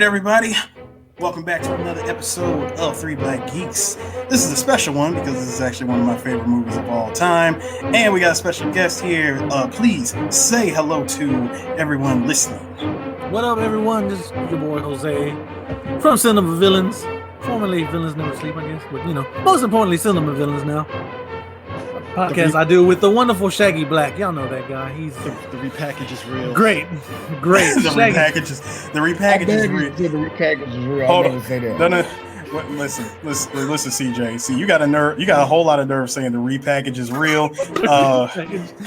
right, everybody. Welcome back to another episode of Three Black Geeks. This is a special one because this is actually one of my favorite movies of all time. And we got a special guest here. Please say hello to everyone listening. What up, everyone? This is your boy Jose from Cinema Villains. Formerly Villains Never Sleep, I guess. But, most importantly, Cinema Villains now. Podcast I do with the wonderful Shaggy Black. Y'all know that guy. He's the repackage is real. Great. the repackage is real. The repackage is real. Hold I never say that. No. Listen, CJ. See, you got a whole lot of nerve saying the repackage is real.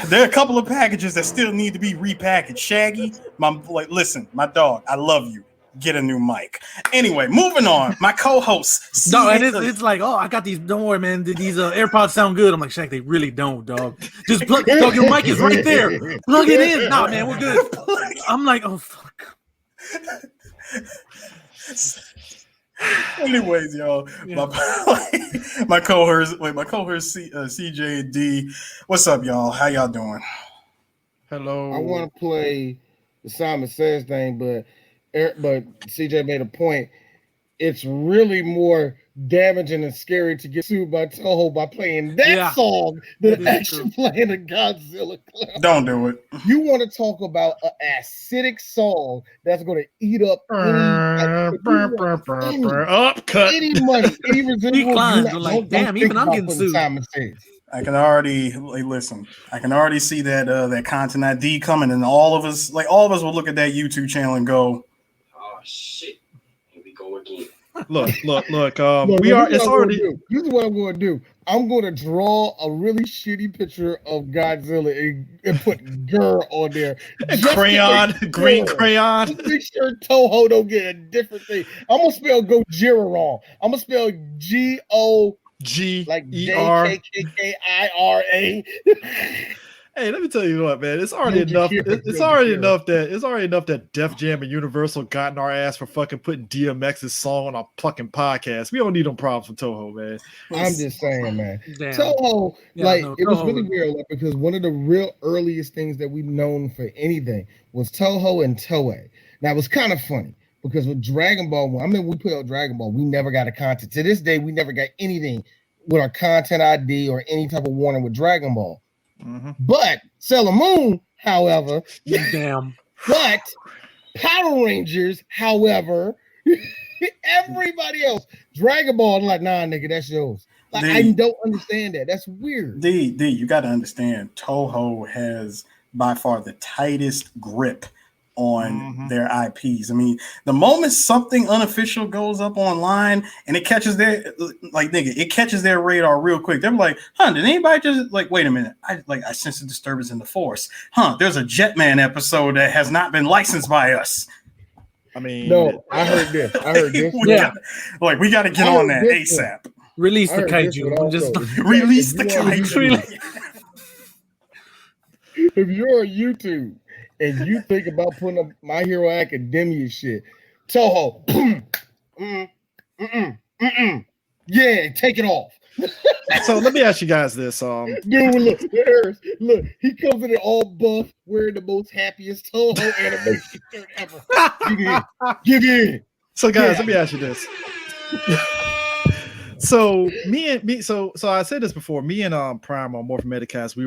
There are a couple of packages that still need to be repackaged. Shaggy, my dog, I love you. Get a new mic. Anyway, moving on. My co-host. No, and it's like, I got these. Don't worry, man. These AirPods sound good. I'm like, Shaq, they really don't, dog. Just plug. Dog, your mic is right there. Plug it in. Nah, man, we're good. I'm like, oh fuck. Anyways, y'all, my co-host, CJ and D. What's up, y'all? How y'all doing? Hello. I want to play the Simon Says thing, but CJ made a point. It's really more damaging and scary to get sued by Toho by playing that song than actually playing a Godzilla clip. Don't do it. You want to talk about an acidic song that's going to eat up any money, any residual. Like, damn, even I'm getting sued. I can already see that that content ID coming, and all of us will look at that YouTube channel and go, "Oh shit, here we go again." Look. We are. It's already. This is what I'm going to do. I'm going to draw a really shitty picture of Godzilla and put "girl" on there. Green crayon. Just make sure Toho don't get a different thing. I'm gonna spell Gojira wrong. I'm gonna spell G like JKKKIRA. Hey, let me tell you what, man. It's already enough that Def Jam and Universal got in our ass for fucking putting DMX's song on our fucking podcast. We don't need them problems from Toho, man. I'm just saying, man. Damn. Toho, it was Toho. really weird because one of the real earliest things that we've known for anything was Toho and Toei. Now it was kind of funny. Because with Dragon Ball, we put out Dragon Ball, we never got a content. To this day, we never got anything with our content ID or any type of warning with Dragon Ball. Mm-hmm. But Sailor Moon, however, damn. But Power Rangers, however, everybody else, Dragon Ball, I'm like, nah, nigga, that's yours. Like, I don't understand that. That's weird. You got to understand, Toho has by far the tightest grip on their IPs. I mean, the moment something unofficial goes up online and it catches their radar real quick. They're like, did anybody just wait a minute? I sense a disturbance in the force. There's a Jetman episode that has not been licensed by us. I mean, no, I heard this. We got to get on that ASAP. Release the kaiju. Release the kaiju. If you're on YouTube and you think about putting up My Hero Academia shit, Toho, yeah, take it off. So let me ask you guys this. Dude, look, he comes in it all buff, wearing the most happiest Toho animation shirt ever. Give in. So guys, let me ask you this. So so I said this before. Me and Prime on Morphin Medicast, we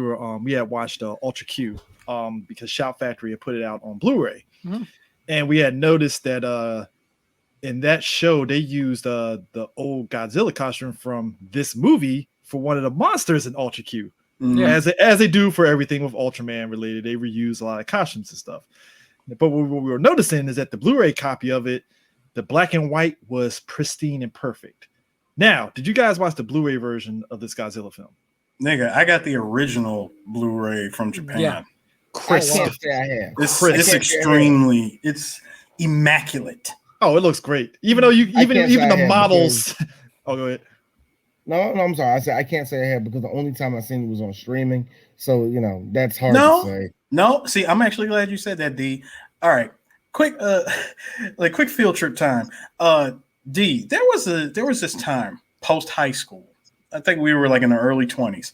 had watched Ultra Q because Shout Factory had put it out on Blu-ray, and we had noticed that in that show they used the old Godzilla costume from this movie for one of the monsters in Ultra Q, as they do for everything with Ultraman related. They reuse a lot of costumes and stuff. But what we were noticing is that the Blu-ray copy of it, the black and white, was pristine and perfect. Now, did you guys watch the Blu-ray version of this Godzilla film? Nigga, I got the original Blu-ray from Japan. Yeah. Crisp. It's immaculate. Oh, it looks great. Even though even the models. Oh, go ahead. No, I'm sorry. I said I can't say I have because the only time I seen it was on streaming. So that's hard to say. No, see, I'm actually glad you said that, D. All right, quick field trip time. D, there was this time post high school. I think we were in the early 20s.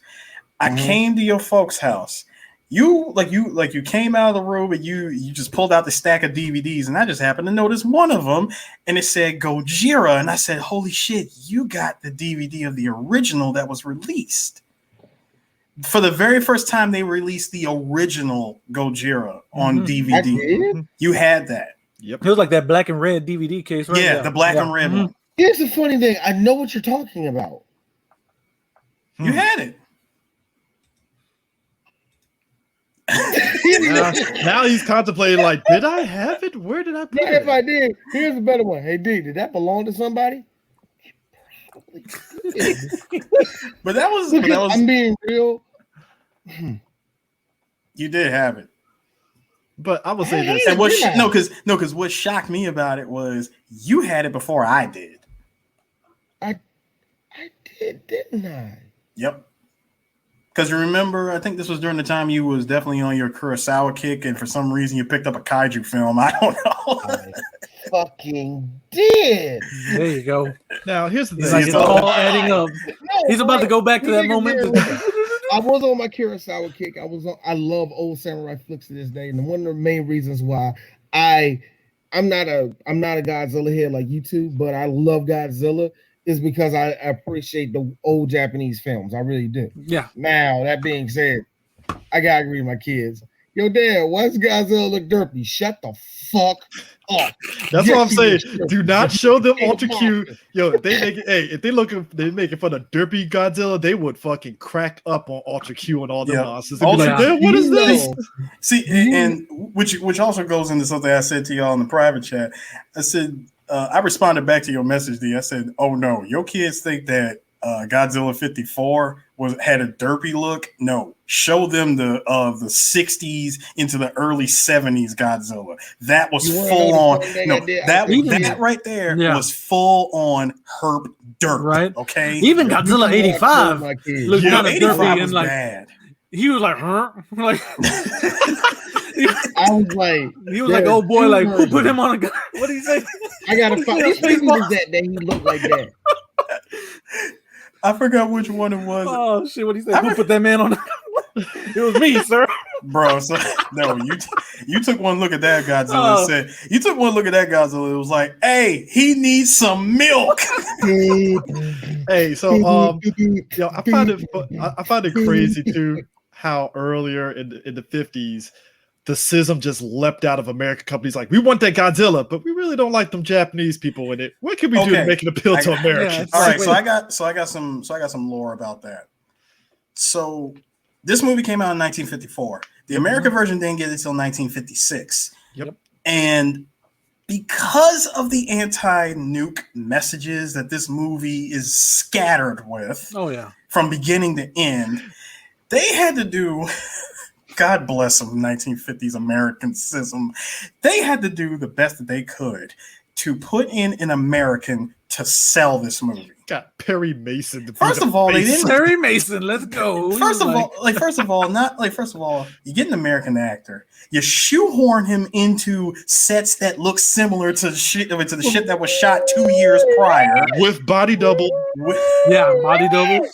I came to your folks' house. you came out of the room and you just pulled out the stack of DVDs, and I just happened to notice one of them, and it said Gojira, and I said, "Holy shit, you got the DVD of the original that was released." For the very first time, they released the original Gojira on DVD. You had that. Yep. It was like that black and red DVD case, right? Yeah, the black and red one. Here's the funny thing. I know what you're talking about. You had it. Now he's contemplating, like, did I have it? Where did I put it? If I did, here's a better one. Hey, D, did that belong to somebody? But that was I'm being real. You did have it. But I will say this. And because what shocked me about it was you had it before I did. I did, didn't I? Yep. Because you remember, I think this was during the time you was definitely on your Kurosawa kick, and for some reason you picked up a kaiju film. I don't know. I fucking did. There you go. Now here's the thing. Like it's all adding up. He's about to go back to that moment. I was on my Kurosawa kick. I love old samurai flicks to this day, and one of the main reasons why I'm not a Godzilla head like you two, but I love Godzilla is because I appreciate the old Japanese films. I really do. Yeah. Now, that being said, I gotta agree with my kids. Yo, Dad, why does Godzilla look derpy? Shut the fuck up. That's what I'm saying. Do not show them ultra cute. Yo, if they making fun of derpy Godzilla, they would fucking crack up on ultra Q and all the nonsense. They'd be like, what is this? See, and which also goes into something I said to y'all in the private chat. I said, I responded back to your message, D. I said, "Oh no, your kids think that Godzilla 54 had a derpy look. No, show them the 60s into the early 70s Godzilla. That was full on. No, that right there was full on herp dirt. Right? Okay. Even Godzilla 85 looked kind of derpy and like bad. He was like, huh? Like. I was like, he was like, oh boy, like who put him on a gun? What did he say? I gotta find which movie was that he looked like that. I forgot which one it was. Oh shit! What he said? Who put that man on? It was me, sir. Bro, so no, you took one look at that Godzilla and said you took one look at that Godzilla. It was like, hey, he needs some milk. Hey, so I find it crazy too how earlier in the 50s. The schism just leapt out of American companies like, we want that Godzilla, but we really don't like them Japanese people in it. What can we do to make an appeal to Americans? All right, so I got some lore about that. So this movie came out in 1954. The American version didn't get it until 1956. Yep. And because of the anti-nuke messages that this movie is scattered with, from beginning to end, they had to do God bless them, 1950s American schism. They had to do the best that they could to put in an American to sell this movie. Got Perry Mason. First of all, they didn't. Perry Mason, let's go. First of all, you get an American actor. You shoehorn him into sets that look similar to the shit that was shot 2 years prior with body double. Body double.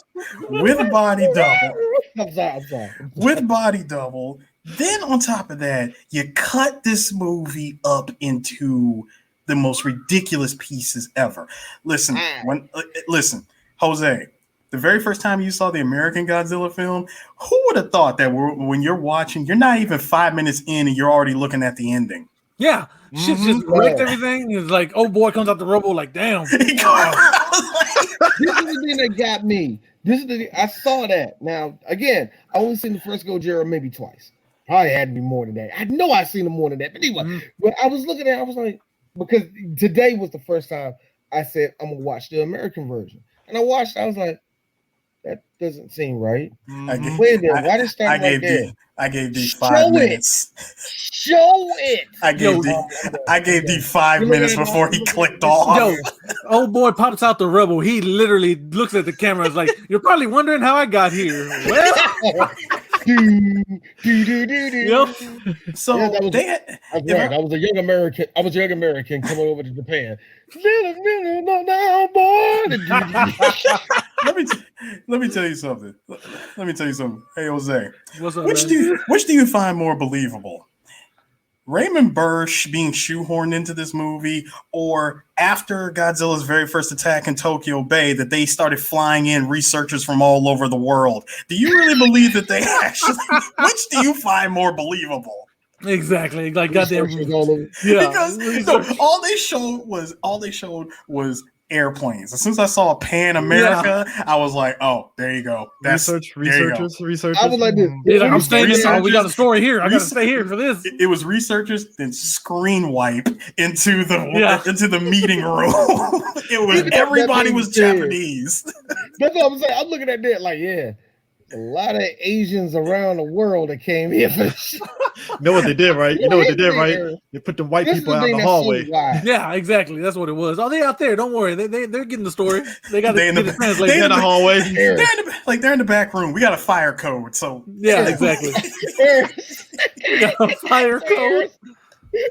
With body double. I'm sorry. With body double. Then on top of that, you cut this movie up into the most ridiculous pieces ever. Listen, Jose, the very first time you saw the American Godzilla film, who would have thought that when you're watching, you're not even 5 minutes in and you're already looking at the ending? Yeah. Shit just wrecked everything. It's like, oh boy, comes out the rubble, like, damn. This is the thing that got me. I saw that. Now, again, I only seen the first Gojira maybe twice. Probably had to be more than that. I know I've seen them more than that. But anyway, but I was looking at it, I was like, because today was the first time I said, I'm going to watch the American version. And I watched, I was like, that doesn't seem right. Wait a minute, why did it start right there? I gave these 5 minutes. Show it. I gave these 5 minutes before he clicked off. Yo, old boy pops out the rubble. He literally looks at the camera. It's like, you're probably wondering how I got here. Well, so I was a young American. I was a young American coming over to Japan. Let me tell you something. Hey, Jose. What's up, Which do you find more believable? Raymond Burr being shoehorned into this movie, or after Godzilla's very first attack in Tokyo Bay, that they started flying in researchers from all over the world? Do you really believe that they actually? Which do you find more believable? Exactly, like goddamn. Yeah, because all they showed was airplanes. As soon as I saw Pan America, I was like, "Oh, there you go." That's researchers. I was like this. Like, I'm staying in. Oh, we got a story here. I got to stay here for this. It was researchers, then screen wipe into the meeting room. It was everybody was Japanese. That's what I'm saying. I'm looking at that like, yeah, a lot of Asians around the world that came here for this. You know what they did, right? They put the white people out in the hallway. Yeah, exactly. That's what it was. Oh, they out there. Don't worry. They're getting the story. They got to translate in the hallway. They're in the back room. We got a fire code. So yeah, exactly. We got a fire code.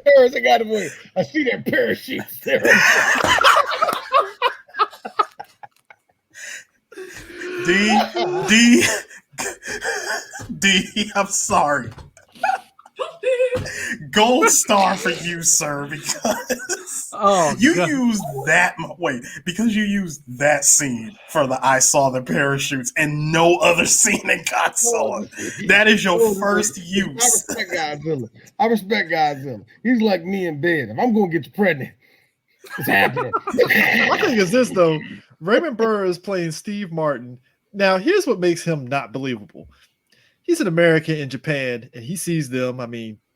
Harris, I got it. I see that parachute there. D, I'm sorry. Gold star for you, sir, because you used that scene for the I saw the parachutes and no other scene in Godzilla. That is your first use. I respect Godzilla. He's like me in bed. If I'm going to get you pregnant, it's happening. My thing is this, though. Raymond Burr is playing Steve Martin. Now, here's what makes him not believable. He's an American in Japan, and he sees them,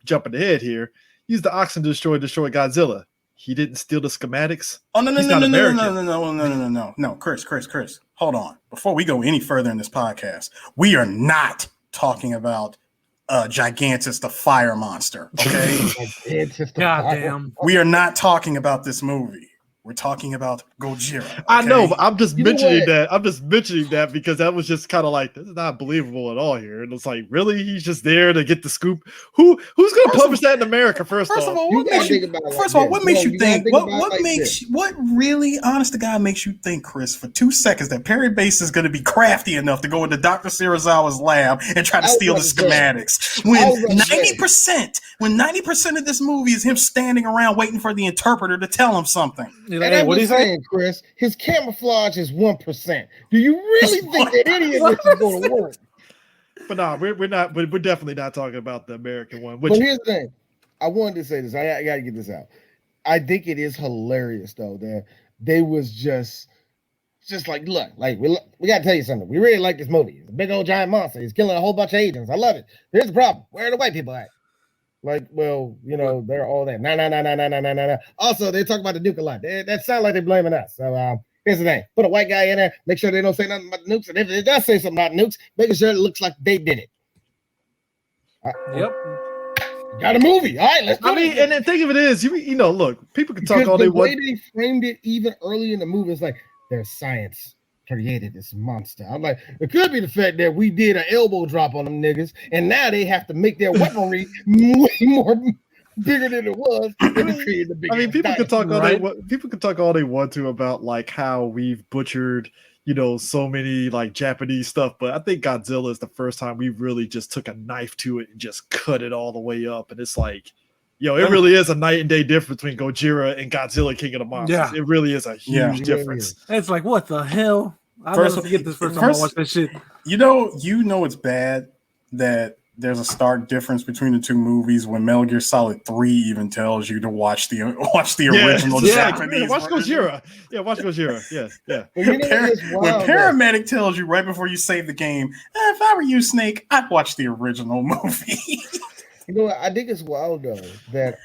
jumping ahead here, use the oxen to destroy Godzilla. He didn't steal the schematics. Oh, no, Chris. Hold on. Before we go any further in this podcast, we are not talking about Gigantus the fire monster, okay? Goddamn. We are not talking about this movie. We're talking about Gojira. Okay? I know, but I'm just mentioning that. I'm just mentioning that because that was just kind of like, this is not believable at all here. And it's like, really? He's just there to get the scoop? Who's going to publish that in America first of all? What makes you think? What really, honest to God, makes you think, Chris, for 2 seconds that Perry Base is going to be crafty enough to go into Dr. Serizawa's lab and try to steal the schematics? When 90% of this movie is him standing around waiting for the interpreter to tell him something. And what are you saying, Chris? His camouflage is 1%. Do you really think that any of this is going to work? But no, we're not. But we're definitely not talking about the American one. But here's the thing. I wanted to say this. I got to get this out. I think it is hilarious though that they was just like, look, like we got to tell you something. We really like this movie. It's a big old giant monster. He's killing a whole bunch of agents. I love it. Here's the problem. Where are the white people at? Like, well, they're all that. No. Also, they talk about the nuke a lot. That sounds like they're blaming us. So here's the thing. Put a white guy in there. Make sure they don't say nothing about the nukes. And if it does say something about nukes, making sure it looks like they did it. Yep. Got a movie. All right, let's do it. And the thing of it is, look, people can talk all they want. The way they framed it even early in the movie is like, there's science created this monster. I'm like, it could be the fact that we did an elbow drop on them niggas, and now they have to make their weaponry way more bigger than it was. People can talk all they want to about like how we've butchered, so many like Japanese stuff, but I think Godzilla is the first time we really just took a knife to it and just cut it all the way up, and it's like, it really is a night and day difference between Gojira and Godzilla King of the Monsters. Yeah. It really is a huge difference. It's like, what the hell? I'll never forget this first time I watched that shit. You know it's bad that there's a stark difference between the two movies when Metal Gear Solid 3 even tells you to watch the original Japanese. Watch Gojira. Yeah, watch Gojira. Yeah. When Paramedic tells you right before you save the game, if I were you, Snake, I'd watch the original movie. I think it's wild though that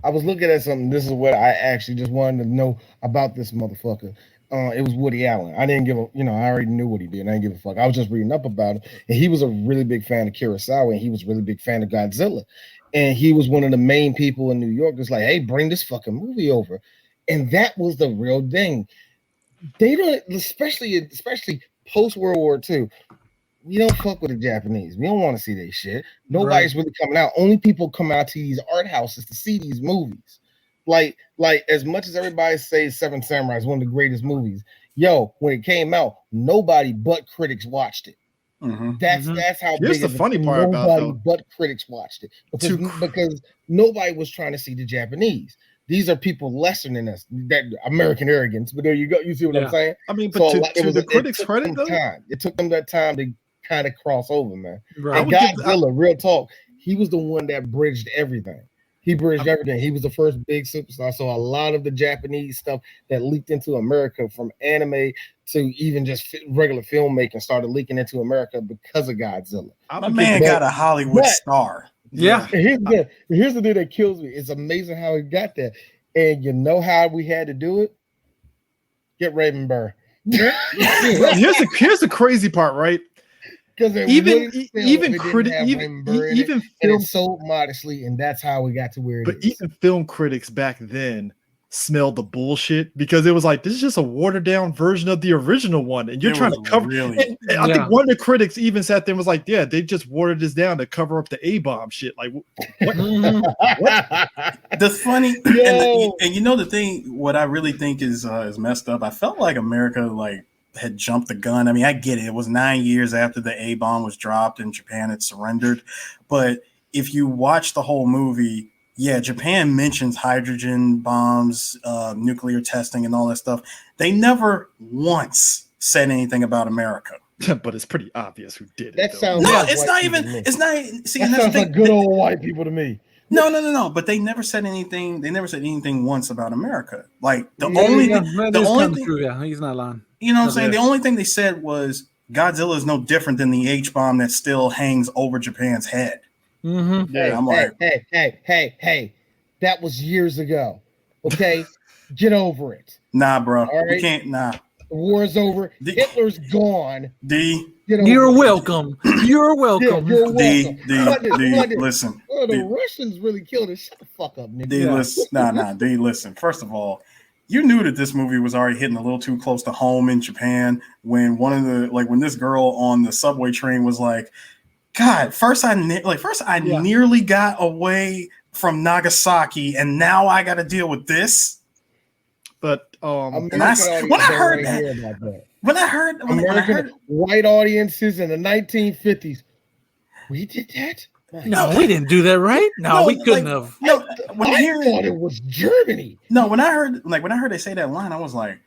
I was looking at something. This is what I actually just wanted to know about this motherfucker. It was Woody Allen. I didn't give a, I already knew what he did. I didn't give a fuck. I was just reading up about it. And he was a really big fan of Kurosawa, and he was a really big fan of Godzilla. And he was one of the main people in New York that's like, hey, bring this fucking movie over. And that was the real thing. They don't, especially post-World War II, we don't fuck with the Japanese. We don't want to see their shit. Nobody's really coming out. Only people come out to these art houses to see these movies. Like as much as everybody says Seven Samurai is one of the greatest movies, yo, when it came out, nobody but critics watched it. Mm-hmm. That's how Here's big the funny part about nobody but critics watched it because nobody was trying to see the Japanese. These are people lesser than us, that American arrogance. But there you go. You see what I'm saying? I mean, but to the critics' credit, though, it took them that time to kind of cross over, man. Right. And Godzilla, real talk, he was the one that bridged everything. He bridged everything. He was the first big superstar. So a lot of the Japanese stuff that leaked into America, from anime to even just regular filmmaking, started leaking into America because of Godzilla. My man got a Hollywood star. Yeah. Here's the thing that kills me. It's amazing how he got there. And you know how we had to do it? Get Raven Burr. Here's the crazy part, right? Because even film sold modestly, and that's how we got to where it is. But even film critics back then smelled the bullshit, because it was like, this is just a watered down version of the original one, and you're trying to cover. And I think one of the critics even sat there and was like, "Yeah, they just watered this down to cover up the A-bomb shit." Like, what? The funny and you know the thing, what I really think is messed up. I felt like America had jumped the gun. I mean, I get it. It was 9 years after the A-bomb was dropped and Japan had surrendered, but if you watch the whole movie. Yeah, Japan mentions hydrogen bombs, nuclear testing, and all that stuff. They never once said anything about America. But it's pretty obvious who did it. That sounds it's not even. It's not. See, that sounds like good old white people to me. No. But they never said anything. They never said anything once about America. Like the only thing. True, yeah, he's not lying. You know what I'm saying? The only thing they said was Godzilla is no different than the H bomb that still hangs over Japan's head. Mm-hmm. Yeah, I'm like, hey, that was years ago. Okay, get over it. Nah, bro, right? You can't. Nah, the war's over. Hitler's gone. You're welcome. You're welcome. Yeah, you're welcome. Listen. The Russians really killed us. Shut the fuck up, nigga. Listen. Listen. First of all, you knew that this movie was already hitting a little too close to home in Japan when when this girl on the subway train was like, God, first I nearly got away from Nagasaki, and now I got to deal with this. But when I heard white audiences in the 1950s, we did that. No, we didn't do that, right? No, we couldn't have. No, I thought it was Germany. No, when I heard they say that line, I was like,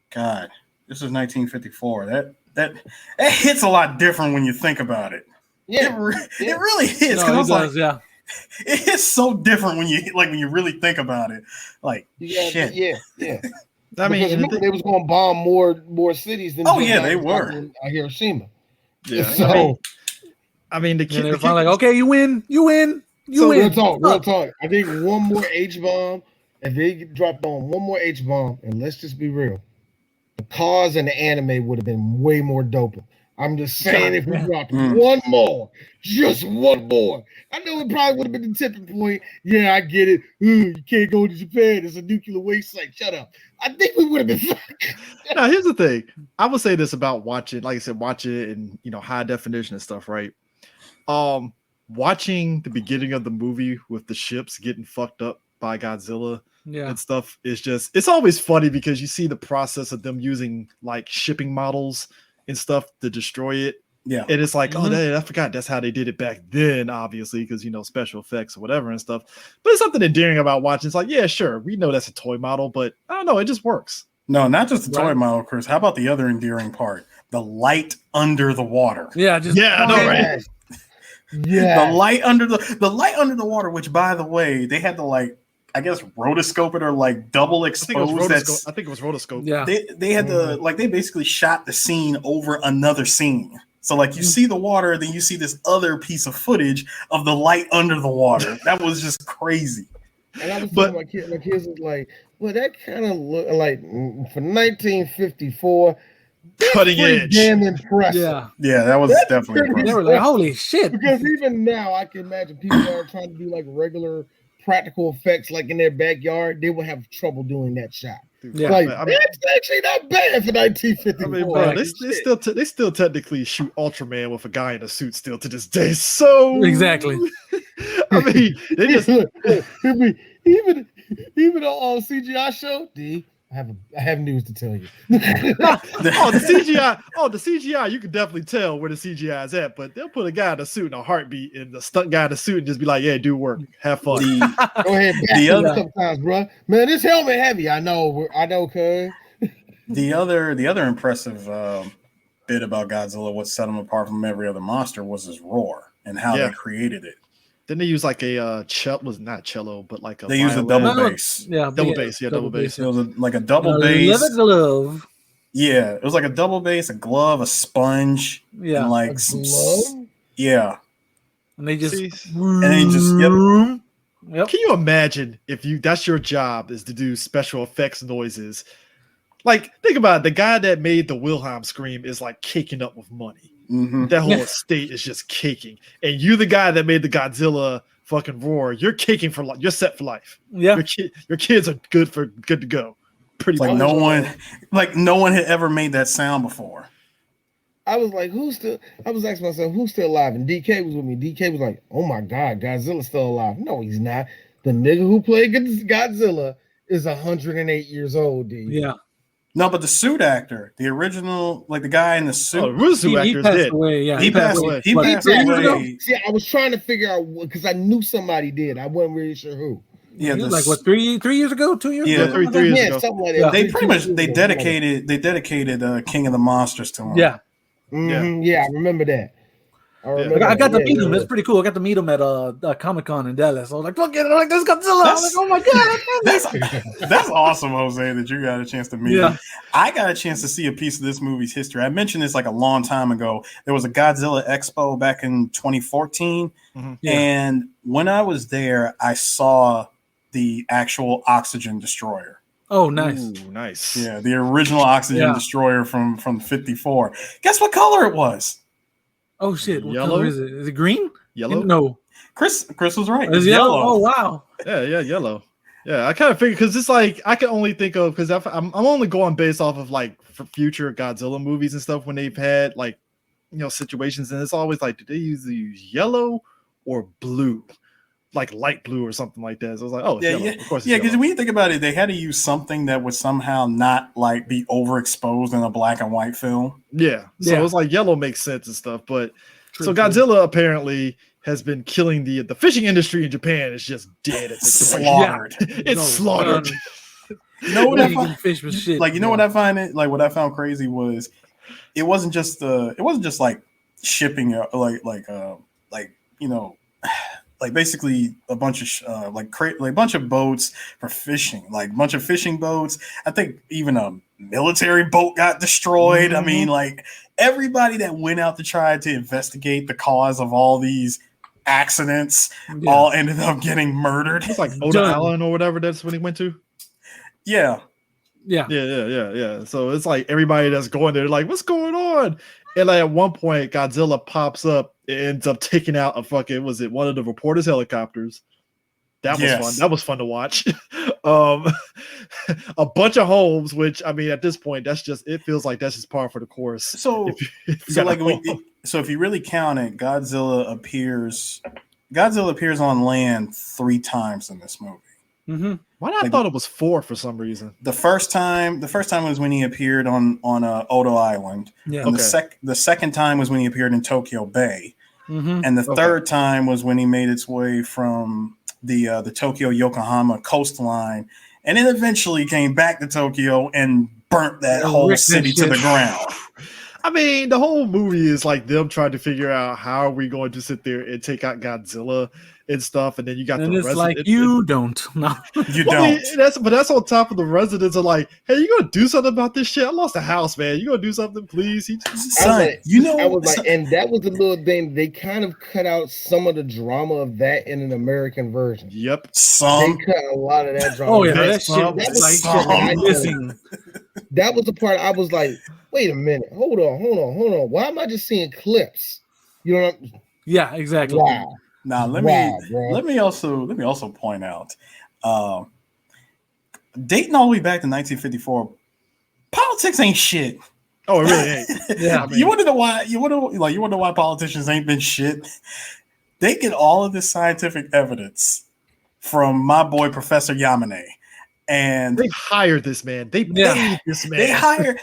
God, this is 1954. That hits a lot different when you think about it. Yeah, it really hits. It hits so different when you really think about it. Like, shit. Yeah. I mean, remember, they was going to bomb more cities than. Oh yeah, they were. Hiroshima. Yeah. So, I mean, the kid finally like, okay, you win. Real talk. I think one more H bomb, if they dropped on one more H bomb, and let's just be real, the cause and the anime would have been way more doper. I'm just saying, if we dropped one more, just one more, I know it probably would have been the tipping point. Yeah, I get it. You can't go to Japan. It's a nuclear waste site. Shut up. I think we would have been fine. Now, here's the thing. I would say this about watching, like I said, watch it in high definition and stuff, right? Watching the beginning of the movie with the ships getting fucked up by Godzilla and stuff is just, it's always funny because you see the process of them using like shipping models and stuff to destroy it. Yeah. And it's like, I forgot that's how they did it back then, obviously, because, special effects or whatever and stuff. But it's something endearing about watching. It's like, yeah, sure, we know that's a toy model, but I don't know, it just works. No, not just the toy model, Chris. How about the other endearing part? The light under the water. Yeah, I know, right? Yeah. The light under the water, which, by the way, they had to I guess rotoscope it or double expose. I think it was rotoscope. Yeah. They had to they basically shot the scene over another scene. So you see the water, then you see this other piece of footage of the light under the water. That was just crazy. And I was telling my kids was like, well, that kind of look like for 1954. Cutting edge. Damn impressive. Yeah, that was definitely impressive. They were like, holy shit. Because even now I can imagine people that are trying to do regular practical effects in their backyard, they will have trouble doing that shot. Yeah, that's actually not bad for 1954. I mean, bro, they still technically shoot Ultraman with a guy in a suit still to this day. So exactly. I mean, they just even on CGI show, I have news to tell you. The CGI. Oh, the CGI. You can definitely tell where the CGI is at, but they'll put a guy in a suit in a heartbeat, and the stunt guy in a suit, and just be like, "Yeah, do work, have fun." Go ahead, sometimes, bro. Man, this helmet heavy. I know, cuz. The other impressive bit about Godzilla, what set him apart from every other monster, was his roar and how they created it. Then they use like a was not cello, but like a. They use a double bass. Yeah, double bass. Yeah, double bass. It was like a double bass. Leather glove. Yeah, it was like a double bass, a glove, a sponge. Yeah, and like some glove. Yeah, and they just Yep. Can you imagine if that's your job is to do special effects noises? Like, think about it. The guy that made the Wilhelm scream is like caking up with money. Mm-hmm. That whole estate is just caking, and you, the guy that made the Godzilla fucking roar, you're caking for life. You're set for life. Yeah, your kids are good to go. Pretty like much. no one had ever made that sound before. I was like, I was asking myself, who's still alive? And DK was with me. DK was like, oh my God, Godzilla's still alive. No, he's not. The nigga who played Godzilla is 108 years old, dude. Yeah. No, but the suit actor, the original, like the guy in the suit, he passed away. Yeah, he passed away. He passed away. See, I was trying to figure out because I knew somebody did. I wasn't really sure who. Yeah, like what 3 years ago, 2 years ago, 3 years ago. Something like that. They pretty much they dedicated King of the Monsters to him. Yeah, yeah, I remember that. I got to meet him. It's pretty cool. I got to meet him at Comic-Con in Dallas. I was like, look at it, like this Godzilla. I was like, oh my God. That's awesome, Jose, that you got a chance to meet him. I got a chance to see a piece of this movie's history. I mentioned this like a long time ago. There was a Godzilla Expo back in 2014. Mm-hmm. And when I was there, I saw the actual oxygen destroyer. Oh, nice. Ooh, nice. Yeah, the original oxygen destroyer from 54. Guess what color it was? Oh shit! What yellow? color is it? Is it green? Yellow? No. Chris was right. It's yellow. Oh wow. Yeah, yellow. Yeah, I kind of figured because it's like I can only think of because I'm only going based off of like for future Godzilla movies and stuff when they've had like situations, and it's always like, do they use yellow or blue? Like light blue or something like that. So I was like, oh, it's yellow. Of course, because when you think about it, they had to use something that would somehow not like be overexposed in a black and white film. Yeah, so it's like yellow makes sense and stuff. But Godzilla apparently has been killing the fishing industry in Japan. Is just dead at this point. Slaughtered. It's slaughtered. You know what I find? Fish with shit. Like what I find it like what I found crazy was it wasn't just like shipping like basically a bunch of a bunch of boats for fishing, like a bunch of fishing boats. I think even a military boat got destroyed. Mm-hmm. I mean, like everybody that went out to try to investigate the cause of all these accidents all ended up getting murdered. It's like Oda Island or whatever. That's when he went to. Yeah. So it's like everybody that's going there, like, what's going on? And like at one point, Godzilla pops up. It ends up taking out one of the reporters' helicopters. That was fun. That was fun to watch. A bunch of homes, which I mean, at this point, it feels like that's just par for the course. So if you really count it, Godzilla appears on land 3 times in this movie. Mm-hmm. Why did I thought it was 4 for some reason? The first time was when he appeared on Odo Island. Yeah. And the second time was when he appeared in Tokyo Bay. Mm-hmm. And the third time was when he made its way from the Tokyo Yokohama coastline, and then eventually came back to Tokyo and burnt that whole city to the ground. I mean, the whole movie is like them trying to figure out how are we going to sit there and take out Godzilla and stuff, and then you got the residents. Like you don't. No, you don't. I mean, that's on top of the residents are like, hey, you gonna do something about this shit? I lost a house, man. You gonna do something, please? And that was the little thing. They kind of cut out some of the drama of that in an American version. Yep, they cut a lot of that drama. Oh yeah, that shit was missing. That was the part I was like, wait a minute, hold on. Why am I just seeing clips? You know? Yeah, exactly. Wow. Now let me also point out, dating all the way back to 1954, politics ain't shit. Oh, it really ain't. Yeah, I mean, you want to know why? You wonder why politicians ain't been shit? They get all of this scientific evidence from my boy Professor Yamane. And they hired this man. They paid this man.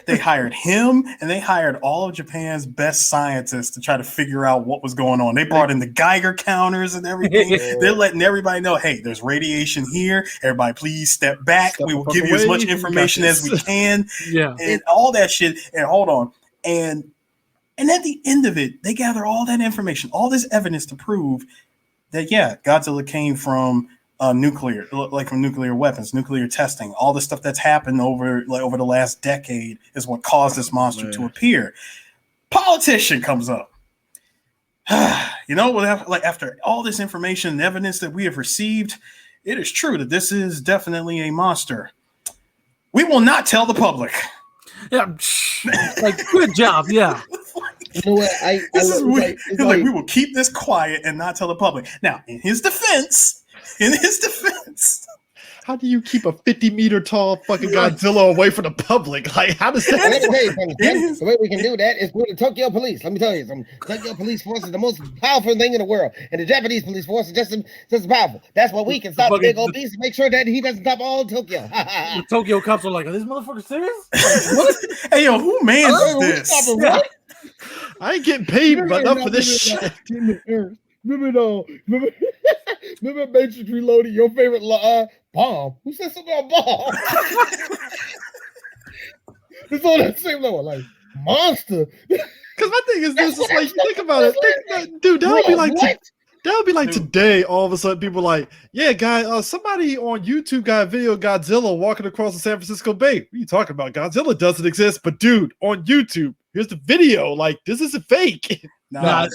They hired him, and they hired all of Japan's best scientists to try to figure out what was going on. They brought in the Geiger counters and everything. They're letting everybody know, hey, there's radiation here. Everybody, please step back. We will give you as much information as we can. And all that shit. And hold on. And at the end of it, they gather all that information, all this evidence to prove that, Godzilla came from nuclear weapons, nuclear testing, all the stuff that's happened over the last decade is what caused this monster to appear. Politician comes up. After all this information and evidence that we have received, it is true that this is definitely a monster. We will not tell the public. Yeah, good job. Yeah. You know what? We will keep this quiet and not tell the public. Now, in his defense, how do you keep a 50-meter tall fucking Godzilla away from the public? Like, how does that? The way we can do that is with the Tokyo police. Let me tell you, some Tokyo police force is the most powerful thing in the world, and the Japanese police force is just as powerful. That's what we can stop the big old beast and make sure that he doesn't stop all Tokyo. The Tokyo cops are like, are this motherfucker serious? What? Hey, yo, who mans this? I ain't getting paid enough for this shit. Remember Matrix Reloaded, your favorite bomb? Who said something about bomb? It's on that same level, like monster. Because my thing is this: is like, think about it, dude. That would be like that would be like today. All of a sudden, people are like, yeah, guy, somebody on YouTube got a video of Godzilla walking across the San Francisco Bay. What are you talking about? Godzilla doesn't exist, but dude, on YouTube, here's the video. Like, this isn't fake. No,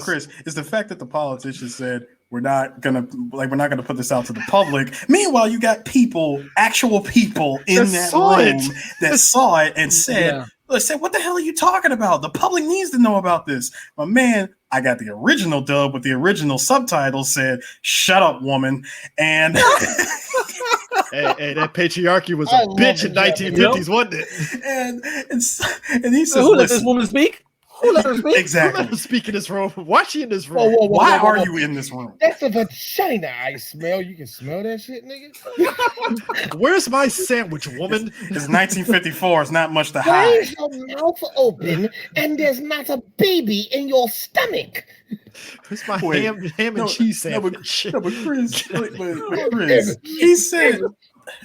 Chris. It's the fact that the politicians said we're not gonna put this out to the public. Meanwhile, you got actual people in that room that saw it and said, what the hell are you talking about? The public needs to know about this. My man, I got the original dub with the original subtitles said, "Shut up, woman." And hey, that patriarchy was a bitch in 1950s, wasn't it? And he says, who let this woman speak? Who let her speak? Exactly. Who let her speak in this room? Why is she in this room? Why are you in this room? That's a vagina I smell. You can smell that shit, nigga. Where's my sandwich, woman? It's 1954. It's not much to hide. Why is your mouth open and there's not a baby in your stomach? Where's my ham and cheese sandwich?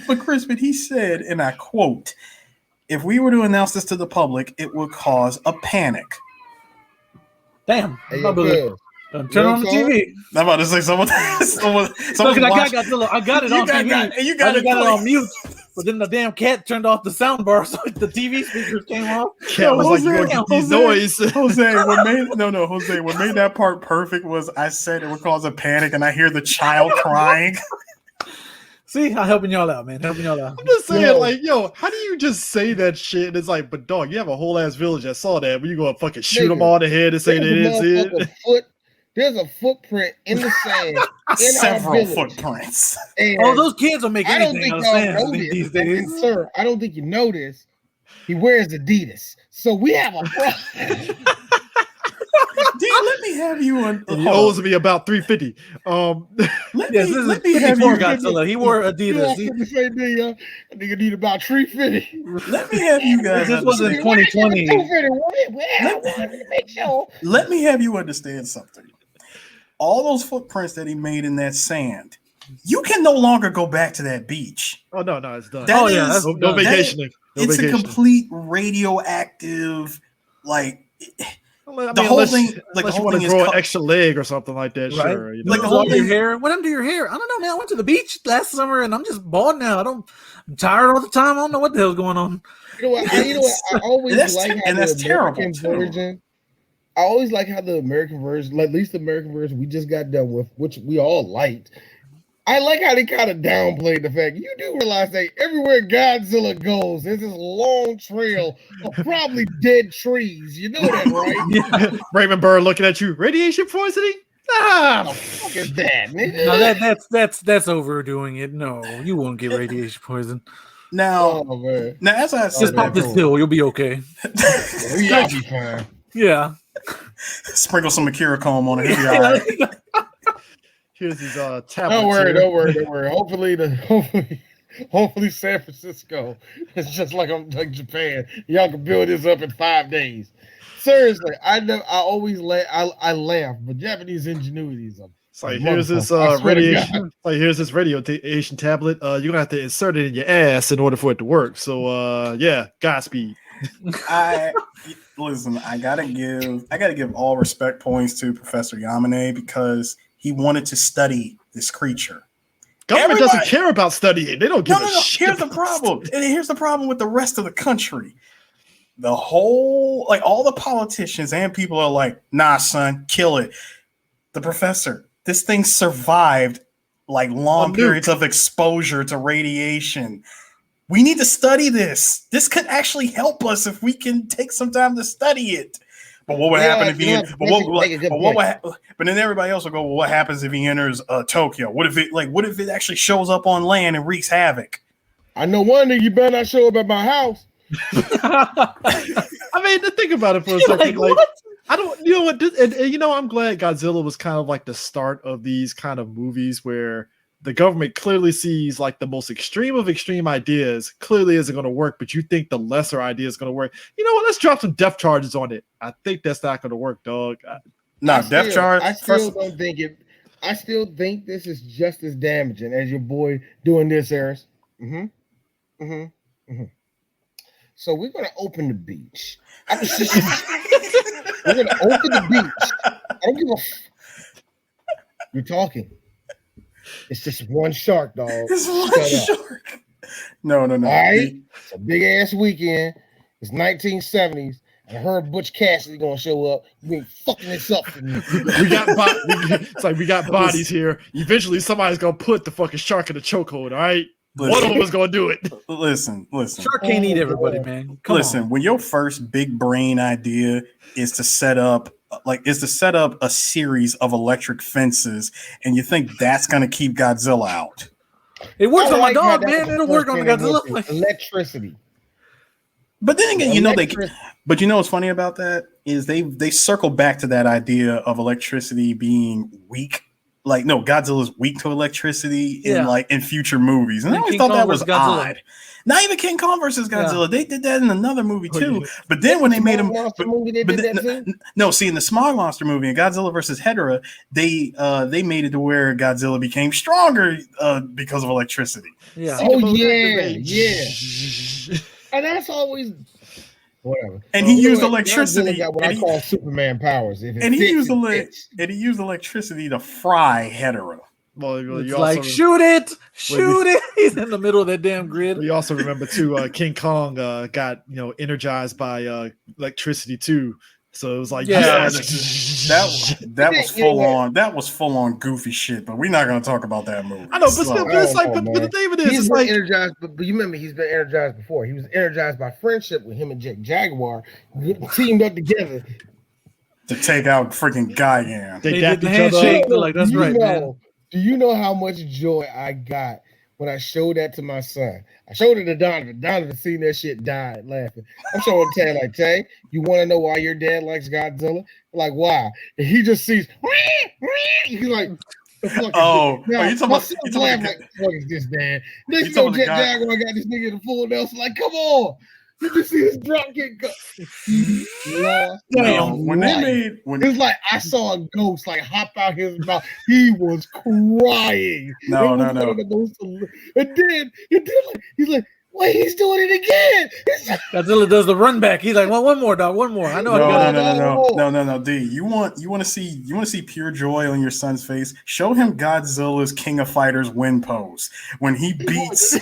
But Chris, he said, and I quote, if we were to announce this to the public, it would cause a panic. Damn. Hey, turn on the TV. I'm about to say someone I got Godzilla. I got it on TV. And you got it on mute. But then the damn cat turned off the sound bar, so the TV speakers came off. Cat was like, "You gonna get noise?" Jose, what made that part perfect was I said it would cause a panic, and I hear the child crying. See, I'm helping y'all out, man. Helping y'all out. I'm just saying, how do you just say that shit? And it's like, but dog, you have a whole ass village that saw that. But you gonna fucking shoot them all in the head and say they didn't see it? There's a footprint in the sand. Several footprints. Those kids will make anything out of sand these days. Sir, I don't think you know this. He wears Adidas. So we have a problem. Let me have you on. He owes me about $350. Let me have you Godzilla. He wore Adidas. That nigga need about $350. Let me have you guys. This was in 2020. Let me have you understand something. All those footprints that he made in that sand, you can no longer go back to that beach. Oh no, it's done. That's no vacationing. It's a complete radioactive, like. The whole thing, unless you want to grow an extra leg or something like that, right? Sure. You know? Like under your hair. What happened to your hair? I don't know, man. I went to the beach last summer and I'm just bald now. I'm tired all the time. I don't know what the hell's going on. You know what? I always like how the American version. I always like how the American version, at least the American version we just got done with, which we all liked. I like how they kind of downplayed the fact. You do realize that everywhere Godzilla goes, there's this long trail of probably dead trees. You know that, right? Yeah. Raymond Burr looking at you. Radiation poisoning? The fuck is that, nigga? No, that's overdoing it. No, you won't get radiation poison. Now, as I said, just pop this pill. You'll be okay. You'll be fine. Yeah. Sprinkle some Akira comb on it. He'll be all right. Here's these tablets. Don't worry. Hopefully, Hopefully, San Francisco is just like Japan. Y'all can build this up in 5 days. Seriously, I always laugh, but Japanese ingenuity is up. It's like here's this radiation. Like here's this radiation tablet. You're gonna have to insert it in your ass in order for it to work. So yeah, Godspeed. Listen. I gotta give all respect points to Professor Yamane because he wanted to study this creature. Government doesn't care about studying. They don't give a shit. Here's the problem. And here's the problem with the rest of the country. The whole, like all the politicians and people are like, nah, son, kill it. The professor, this thing survived like long periods of exposure to radiation. We need to study this. This could actually help us if we can take some time to study it. But what would happen if he? But then everybody else will go. Well, what happens if he enters Tokyo? What if it actually shows up on land and wreaks havoc? I know one thing. You better not show up at my house. I mean, to think about it for a second, like I don't, you know what? And I'm glad Godzilla was kind of like the start of these kind of movies where the government clearly sees like the most extreme of extreme ideas clearly isn't going to work, but you think the lesser idea is going to work. You know what? Let's drop some death charges on it. I think that's not going to work, dog. Death charge. I still don't think it. I still think this is just as damaging as your boy doing this, Eris. So we're going to open the beach. We're going to open the beach. I don't give a You're talking. It's just one shark, dog. It's one shark. No. All right? It's a big-ass weekend. It's 1970s. And I heard Butch Cassidy going to show up. You ain't fucking this up for me. It's like we got bodies here. Eventually, somebody's going to put the fucking shark in the chokehold, all right? One of them is going to do it. Listen. Shark can't eat everybody, man. Come on. When your first big brain idea is to set up a series of electric fences, and you think that's going to keep Godzilla out. It works on my dog, man. It'll work on the Godzilla. Electricity. But then again, but you know what's funny about that is they circle back to that idea of electricity being weak. Like, no, Godzilla's weak to electricity in future movies. And I always thought that was odd. Not even King Kong versus Godzilla. Yeah. They did that in another movie too. But then when they made him, see, in the Smog Monster movie and Godzilla versus Hedorah, they made it to where Godzilla became stronger because of electricity. Yeah. Oh yeah. And that's always whatever. And he used electricity. Got what I call Superman powers. And he used electricity to fry Hedorah. Well, it's like shoot it. He's in the middle of that damn grid. You also remember too, King Kong got electricity too. So it was like that was full on. That was full on goofy shit. But we're not going to talk about that movie. I know, but it's like, but the thing is, he's it's been like energized. But you remember, he's been energized before. He was energized by friendship with him and Jake Jaguar, teamed up together to take out freaking Gigan. They did the handshake. Like that's right, man. Do you know how much joy I got when I showed that to my son? I showed it to Donovan. Donovan seen that shit, died laughing. I'm showing Tay like, Tay, you want to know why your dad likes Godzilla? Like, why? And he just sees, he's like, oh, you talking about what is this, man? Next to Jet Jaguar got this nigga in the full Nelson. Like, come on. Did you see this drop kick go? It was like I saw a ghost like hop out his mouth. He was crying. No. And then he's like, wait, he's doing it again. Godzilla does the run back. He's like, well, one more, dog, one more. I know. No. D, you want to see pure joy on your son's face? Show him Godzilla's King of Fighters win pose when he beats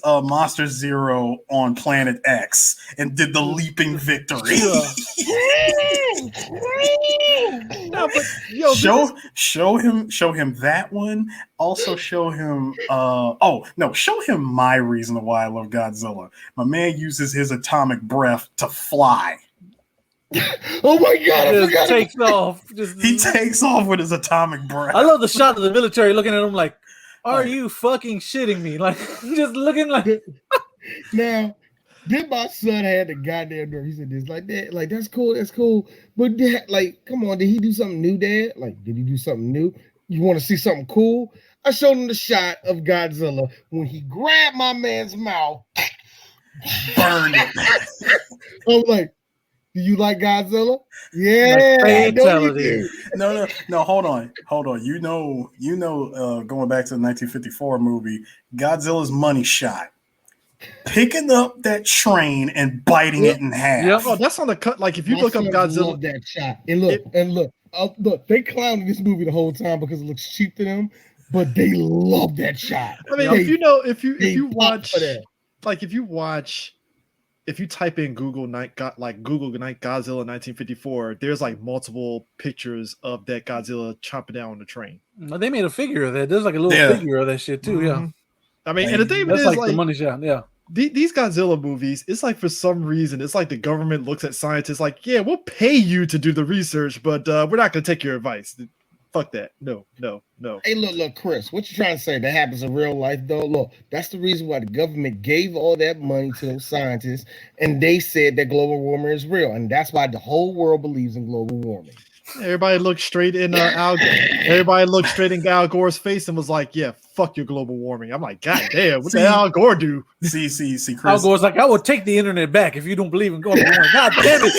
Monster Zero on Planet X and did the leaping victory. No, but show him that one. Also show him show him my reason why I love Godzilla. My man uses his atomic breath to fly. Oh my god! He takes off with his atomic breath. I love the shot of the military looking at him like, are you fucking shitting me? Like, just looking like. Now, then my son had the goddamn nerve. He said this like that. Like, that's cool. But dad, like, come on. Did he do something new, Dad? Like, did he do something new? You want to see something cool? I showed him the shot of Godzilla when he grabbed my man's mouth, Burned it. I was like, "Do you like Godzilla?" Yeah, I know you do. No. Hold on. You know. Going back to the 1954 movie, Godzilla's money shot, picking up that train and biting it in half. Yep. Oh, that's on the cut. Like if you My look up sons Godzilla, love that shot. And look, they clowned this movie the whole time because it looks cheap to them, but they love that shot. I mean, They- if you they watch, pop for that. like if you type in Google Godzilla 1954, there's like multiple pictures of that Godzilla chopping down on the train. They made a figure of that. There's like a little figure of that shit too. Yeah. Mhm. I mean, and the thing That's is, like like the money shot. Yeah. these Godzilla movies, it's like for some reason, it's like the government looks at scientists like, yeah, we'll pay you to do the research, but we're not going to take your advice. Fuck that. No. Hey, look, Chris, what you trying to say? That happens in real life, though. Look, that's the reason why the government gave all that money to those scientists, and they said that global warming is real, and that's why the whole world believes in global warming. Everybody looked straight in Everybody looked straight in Al Gore's face and was like, "Yeah, fuck your global warming." I'm like, God damn, what did Al Gore do? See, Chris. Al Gore's like, I will take the internet back if you don't believe in global warming. God damn it.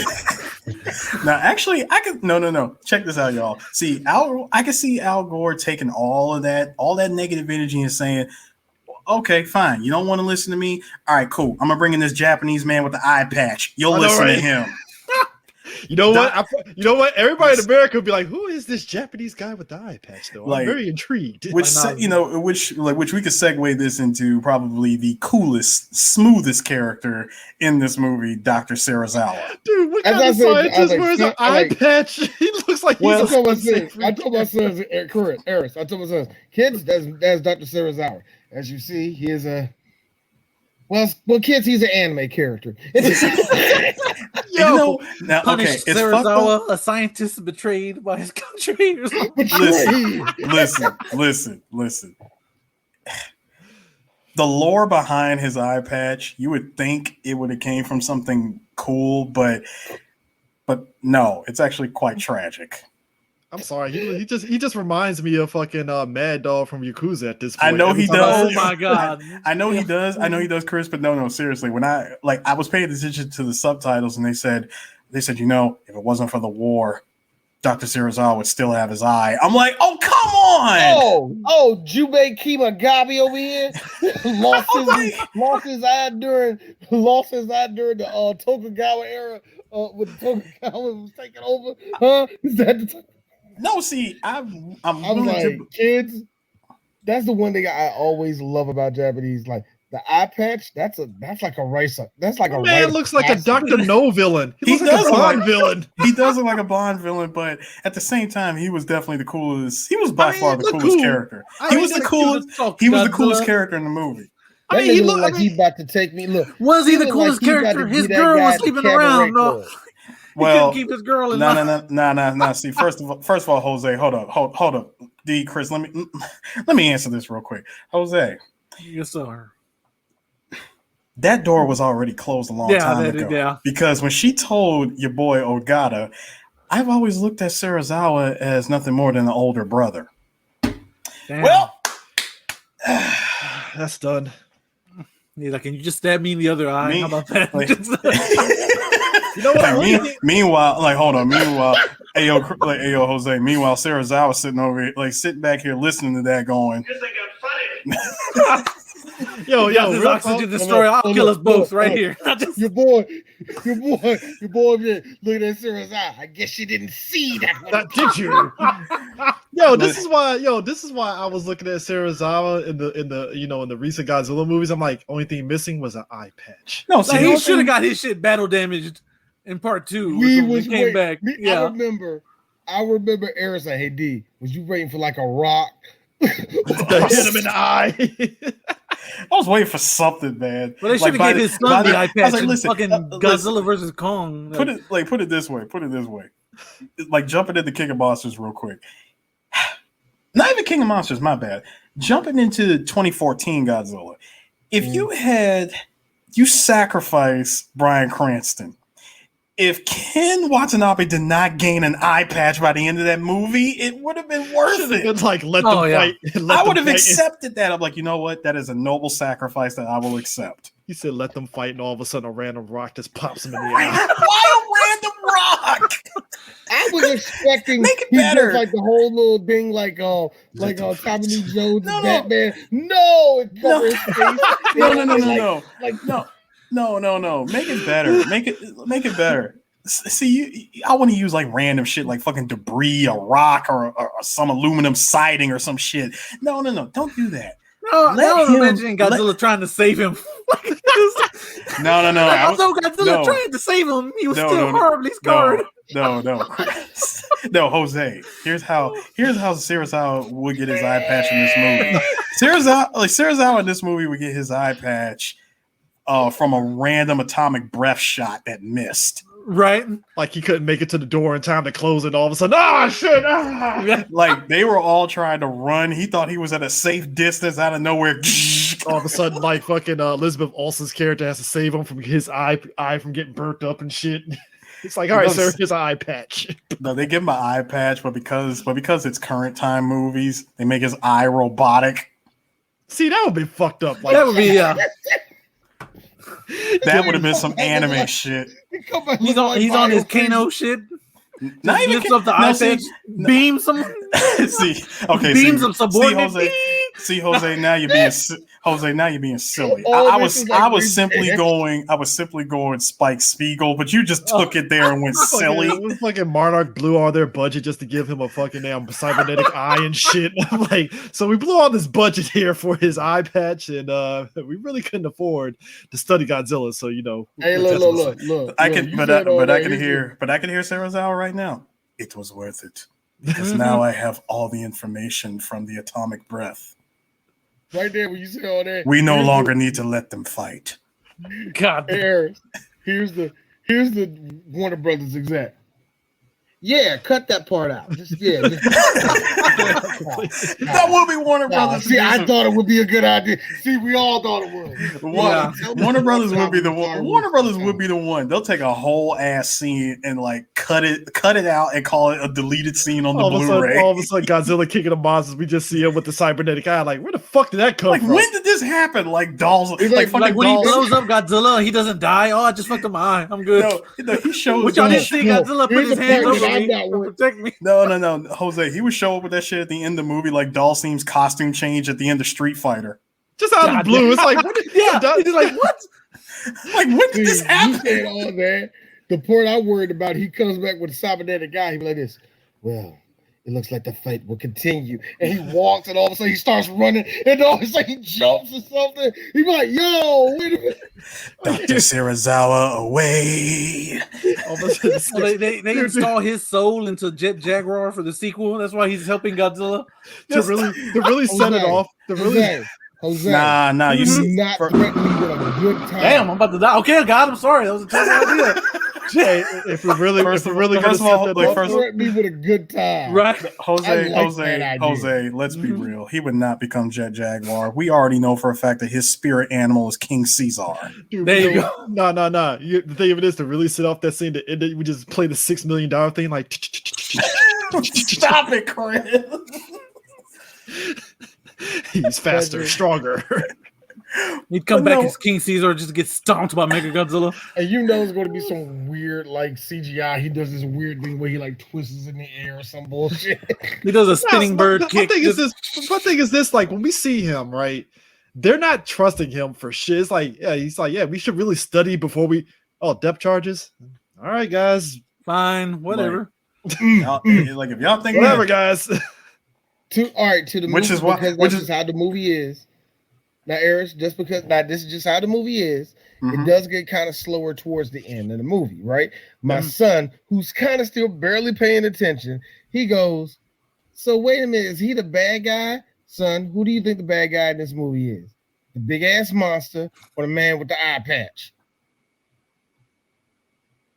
Now, actually, I could no. Check this out, y'all. See, I can see Al Gore taking all that negative energy and saying, "Okay, fine. You don't want to listen to me. All right, cool. I'm gonna bring in this Japanese man with the eye patch. You'll listen to him." You know what? Everybody in America would be like, "Who is this Japanese guy with the eye patch?" Though I'm very intrigued. Which we could segue this into probably the coolest, smoothest character in this movie, Dr. Serizawa. Dude, what kind of scientist wears an eye patch? He looks like he's I told my sons, Eris, I told my sons, kids, that's Dr. Serizawa. As you see, he is kids, he's an anime character. Now, Punished Serizawa, a scientist betrayed by his country. Or something. Listen. The lore behind his eye patch, you would think it would have came from something cool, but no, it's actually quite tragic. I'm sorry, he just reminds me of fucking Mad Dog from Yakuza at this point. I know he does. Oh my god. I know he does. I know he does, Chris. But no, seriously. When I was paying attention to the subtitles, and they said, if it wasn't for the war, Dr. Serizawa would still have his eye. I'm like, oh, come on! Oh, Jubei Kimagabi over here lost his eye during the Tokugawa era when Tokugawa was taking over. Huh? Is that the No, see, I'm like, kids, that's the one thing I always love about Japanese. Like the eye patch, that's like a racer. That's like a man looks like a Dr. No villain. He looks like a Bond villain. He does look like a Bond villain, but at the same time, he was definitely the coolest. He was by far the coolest character. He was the coolest character in the movie. He looked like he about to take me. Look, was he the coolest character? His girl was sleeping around. No. Well, keep his girl in no. See, first of all, Jose, hold up. D, Chris, let me answer this real quick. Jose. Yes, sir. That door was already closed a long time ago. Yeah. Because when she told your boy Ogata, I've always looked at Serizawa as nothing more than an older brother. Damn. Well, that's done. He's like, can you just stab me in the other eye? How about that? You know what? Meanwhile, Ayo, Jose. Meanwhile, Serizawa sitting back here listening to that, going, Because they got funny. Yo, this oxygen destroyer. I'll kill us both right here. Your boy over there looking at Sarah's eye. I guess you didn't see that. Did you? This is why I was looking at Serizawa in the recent Godzilla movies. I'm like, only thing missing was an eye patch. No, he should have got his shit battle damaged in part 2. Came back. I remember Eric said, "Hey D, was you waiting for like a rock?" Hit him in the eye. I was waiting for something, man. Well, they should have gave his son the eye patch in fucking Godzilla versus Kong. Put it this way. Like jumping into King of Monsters real quick. Not even King of Monsters, my bad. Jumping into 2014 Godzilla. If you sacrifice Bryan Cranston, if Ken Watanabe did not gain an eye patch by the end of that movie, it would have been worth it. It's like let them fight. I would have accepted that. I'm like, you know what? That is a noble sacrifice that I will accept. He said, "Let them fight," and all of a sudden, a random rock just pops him in the eye. Why a random rock? I was expecting Make it better. Like the whole little thing, like Tommy Lee Jones, Batman. No, it covers his face. No. Make it better. Make it better. See, I want to use like random shit, like fucking debris, a rock, or some aluminum siding or some shit. No. Don't do that. No, I was imagining Godzilla trying to save him. No. Although Godzilla tried to save him, he was still horribly scarred. No, Jose. Here's how Serizawa would get his eye patch in this movie. Serizawa in this movie would get his eye patch from a random atomic breath shot that missed. Right, like he couldn't make it to the door in time to close it. All of a sudden, shit! Like they were all trying to run. He thought he was at a safe distance. Out of nowhere, all of a sudden, like fucking Elizabeth Olsen's character has to save him from his eye from getting burnt up and shit. It's like, all right, sir, here's an eye patch. No, they give him an eye patch, but because it's current time movies, they make his eye robotic. See, that would be fucked up. Like, that would be that would have been some anime shit. He's on his Kano shit. Not even lifts up the eye patch, beams someone. Beams of subordinate. See, Jose, now you're being silly. I was simply going Spike Spiegel, but you just took it there and went silly. It was fucking Monarch blew all their budget just to give him a fucking damn cybernetic eye and shit. Like, so we blew all this budget here for his eye patch, and we really couldn't afford to study Godzilla. So hey, look. I can hear Serizawa right now. It was worth it because now I have all the information from the atomic breath. Right there, when you say all that, we no longer need to let them fight. God, here's the Warner Brothers exec. Yeah, cut that part out. That would be Warner Brothers. See, I thought it would be a good idea. See, we all thought it would. Warner Brothers would be the one. Warner Brothers would be the one. They'll take a whole ass scene and like cut it out and call it a deleted scene on the Blu-ray. All of a sudden, Godzilla kicking the monsters. We just see him with the cybernetic eye. Like, where the fuck did that come from? When did this happen? Like dolls. Like when he blows up Godzilla, he doesn't die. Oh, I just fucked up my eye. I'm good. No, he shows. Which y'all didn't see Godzilla put his hands over me to protect me. No, Jose. He would show up with that shit at the end of the movie, like Dhalsim's costume change at the end of Street Fighter. Just out of the blue. It's like, what? He's like, what? Like, when did this happen? You said all that. The part I worried about, he comes back with a cybernetic guy. He be like this. Well, it looks like the fight will continue. And he walks, and all of a sudden he starts running, and all of a sudden he jumps or something. He be like, yo, wait a minute. Dr. Serizawa, away. They install his soul into Jet Jaguar for the sequel. That's why he's helping Godzilla. To really set it off. Jose, nah, you see, not threaten me with a good time. Damn, I'm about to die. Okay, God, I'm sorry. That was a terrible idea. Hey, if we're really gonna set that up, threaten me with a good time. Right. Jose, let's be real. He would not become Jet Jaguar. We already know for a fact that his spirit animal is King Caesar. Dude, there you go. No. The thing of it is to really set off that scene to end it, we just play the $6 million thing like stop it, Chris. He's faster, stronger. He'd come back as King Caesar just to get stomped by Mega Godzilla. And it's going to be some weird like CGI. He does this weird thing where he like twists in the air or some bullshit. He does a spinning bird kick. One thing is this, like when we see him, right? They're not trusting him for shit. It's like, we should really study before we. Oh, depth charges. All right, guys. Fine, whatever. Like if y'all think whatever, guys. To the movie, this is how the movie is. Now, Eris, this is just how the movie is. Mm-hmm. It does get kind of slower towards the end of the movie, right? My son, who's kind of still barely paying attention, he goes, so wait a minute, is he the bad guy? Son, who do you think the bad guy in this movie is? The big ass monster or the man with the eye patch?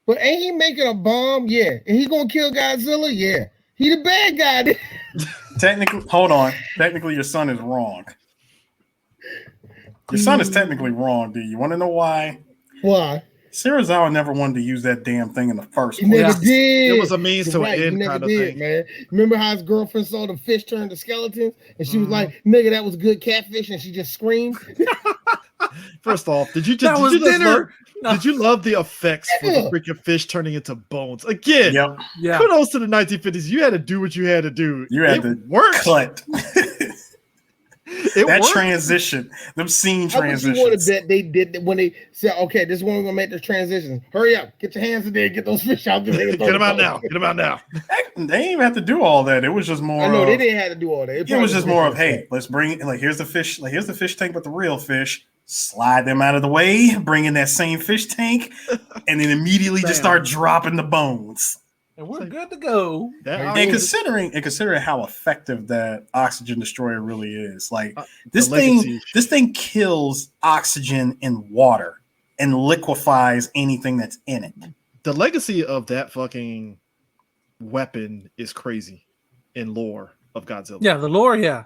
But ain't he making a bomb? Yeah. And he gonna kill Godzilla? Yeah. He the bad guy. Technically, your son is wrong. Your son is technically wrong. Do you want to know why? Why? Serizawa never wanted to use that damn thing in the first He place. never did. It was a means to an He end never kind of did, thing. man. Remember how his girlfriend saw the fish turn to skeletons, and she was like, "Nigga, that was good catfish," and she just screamed. First off, did you love the effects for the freaking fish turning into bones? Again, kudos to the 1950s. You had to do what you had to do. You had to cut. That transition, them scene transitions. You want to bet they did when they said, "Okay, this is when we're gonna make the transition. Hurry up, get your hands in there, get those fish out. Get them out now. Get them out now." They didn't even have to do all that. It was just more. I know they didn't have to do all that. It was just more of, hey, let's bring like here's the fish, like here's the fish tank with the real fish. Slide them out of the way, bring in that same fish tank, and then immediately just start dropping the bones. And we're good to go. And considering how effective that oxygen destroyer really is, like this thing kills oxygen in water and liquefies anything that's in it. The legacy of that fucking weapon is crazy in lore of Godzilla. Yeah, the lore, yeah.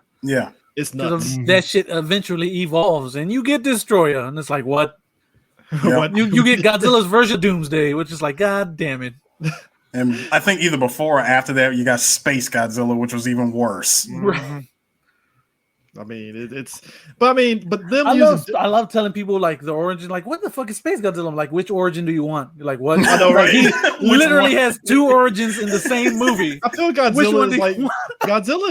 It's nuts. That shit eventually evolves, and you get Destroyer, and it's like, what? You get Godzilla's version of Doomsday, which is like, God damn it. And I think either before or after that, you got Space Godzilla, which was even worse. Mm-hmm. I mean, I love telling people like the origin, like what the fuck is Space Godzilla? I'm like, which origin do you want? You're like, what? I know, right? He literally has two origins in the same movie. I feel Godzilla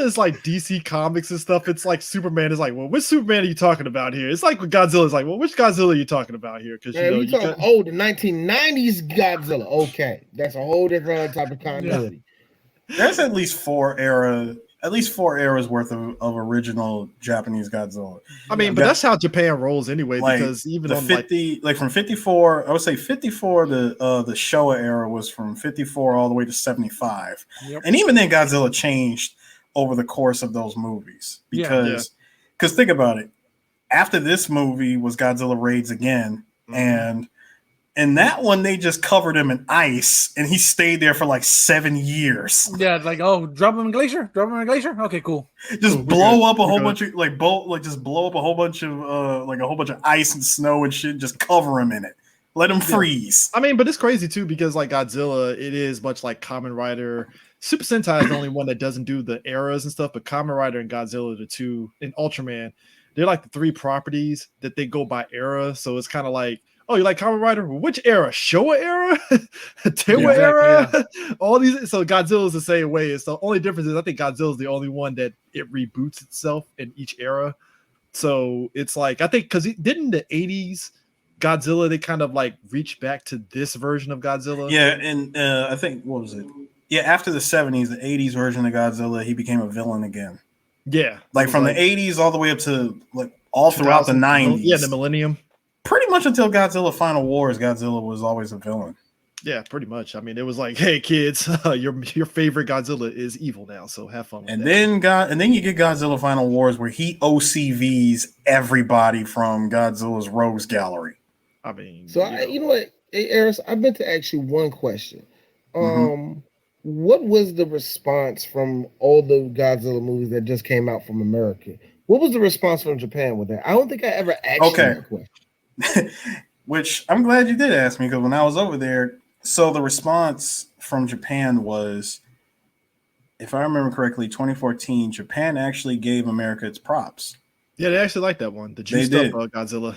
is like DC Comics and stuff. It's like Superman is like, well, which Superman are you talking about here? It's like Godzilla is like, well, which Godzilla are you talking about here? Because you talking the 1990s Godzilla. Okay, that's a whole different type of continuity. There's at least four eras worth of original Japanese Godzilla. I mean, but that's how Japan rolls anyway. Like, because even the on 50, like from 54, I would say 54. The Showa era was from 54 all the way to 75, and even then, Godzilla changed over the course of those movies because think about it. After this movie was Godzilla Raids Again, and in that one, they just covered him in ice, and he stayed there for like 7 years. Yeah, like, oh, drop him in glacier. Okay, cool. Just blow up a whole bunch of just blow up a whole bunch of ice and snow and shit. Just cover him in it. Let him freeze. I mean, but it's crazy too because like Godzilla, it is much like Kamen Rider. Super Sentai is the only one that doesn't do the eras and stuff, but Kamen Rider and Godzilla are the two. And Ultraman, they're like the three properties that they go by era. So it's kind of like, oh, you like Kamen Rider? Which era? Showa era? Tewa era? All these. So Godzilla is the same way. It's the only difference is I think Godzilla is the only one that it reboots itself in each era. So it's like, I think because didn't the 80s Godzilla, they kind of like reach back to this version of Godzilla? Yeah, and I think, what was it? Yeah, after the 70s, the 80s version of Godzilla, he became a villain again. Yeah. Like from the 80s all the way up to like all throughout the 90s. Yeah, the millennium. Pretty much until Godzilla Final Wars, Godzilla was always a villain. Yeah, pretty much. I mean, it was like, hey kids, your favorite Godzilla is evil now, so have fun with that. Then you get Godzilla Final Wars where he OCVs everybody from Godzilla's Rogues Gallery. I mean, so you know what, hey, Eris, I meant to ask you one question. What was the response from all the Godzilla movies that just came out from America? What was the response from Japan with that? I don't think I ever asked you that question. Which I'm glad you did ask me, because when I was over there, so the response from Japan was, if I remember correctly, 2014, Japan actually gave America its props. Yeah, they actually liked that one. The juiced up Godzilla.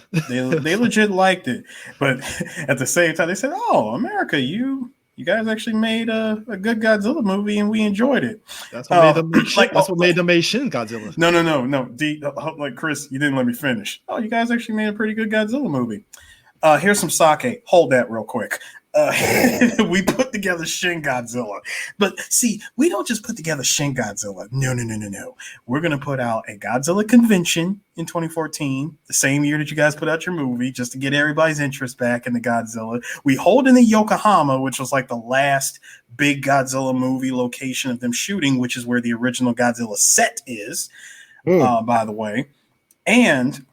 they legit liked it. But at the same time, they said, oh, America, you guys actually made a good Godzilla movie and we enjoyed it. That's what made them make Shin Godzilla. No. Like, Chris, you didn't let me finish. Oh, you guys actually made a pretty good Godzilla movie. Here's some sake. Hold that real quick. We put together Shin Godzilla. But see, we don't just put together Shin Godzilla. No. We're going to put out a Godzilla convention in 2014, the same year that you guys put out your movie, just to get everybody's interest back in the Godzilla. We hold in the Yokohama, which was like the last big Godzilla movie location of them shooting, which is where the original Godzilla set is, by the way. And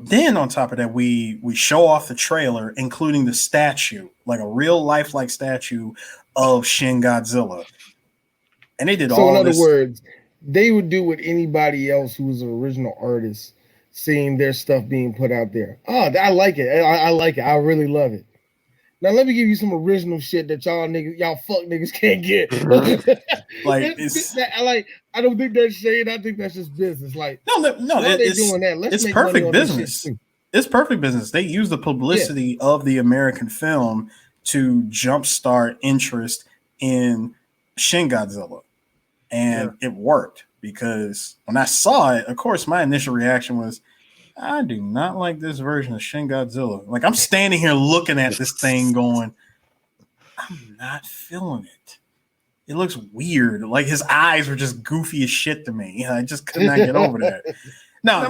then on top of that, we show off the trailer, including the statue, like a real lifelike statue of Shin Godzilla. And they did all this. So in other words, they would do what anybody else who was an original artist seeing their stuff being put out there. Oh, I like it. I like it. I really love it. Now let me give you some original shit that y'all fuck niggas can't get. Like I don't think that's shade. I think that's just business. Like no, they're doing that. Let's make perfect money on business. It's perfect business. They use the publicity of the American film to jumpstart interest in Shin Godzilla, and it worked because when I saw it, of course, my initial reaction was, I do not like this version of Shin Godzilla. Like I'm standing here looking at this thing going, I'm not feeling it. It looks weird. Like his eyes were just goofy as shit to me. I just could not get over that. No.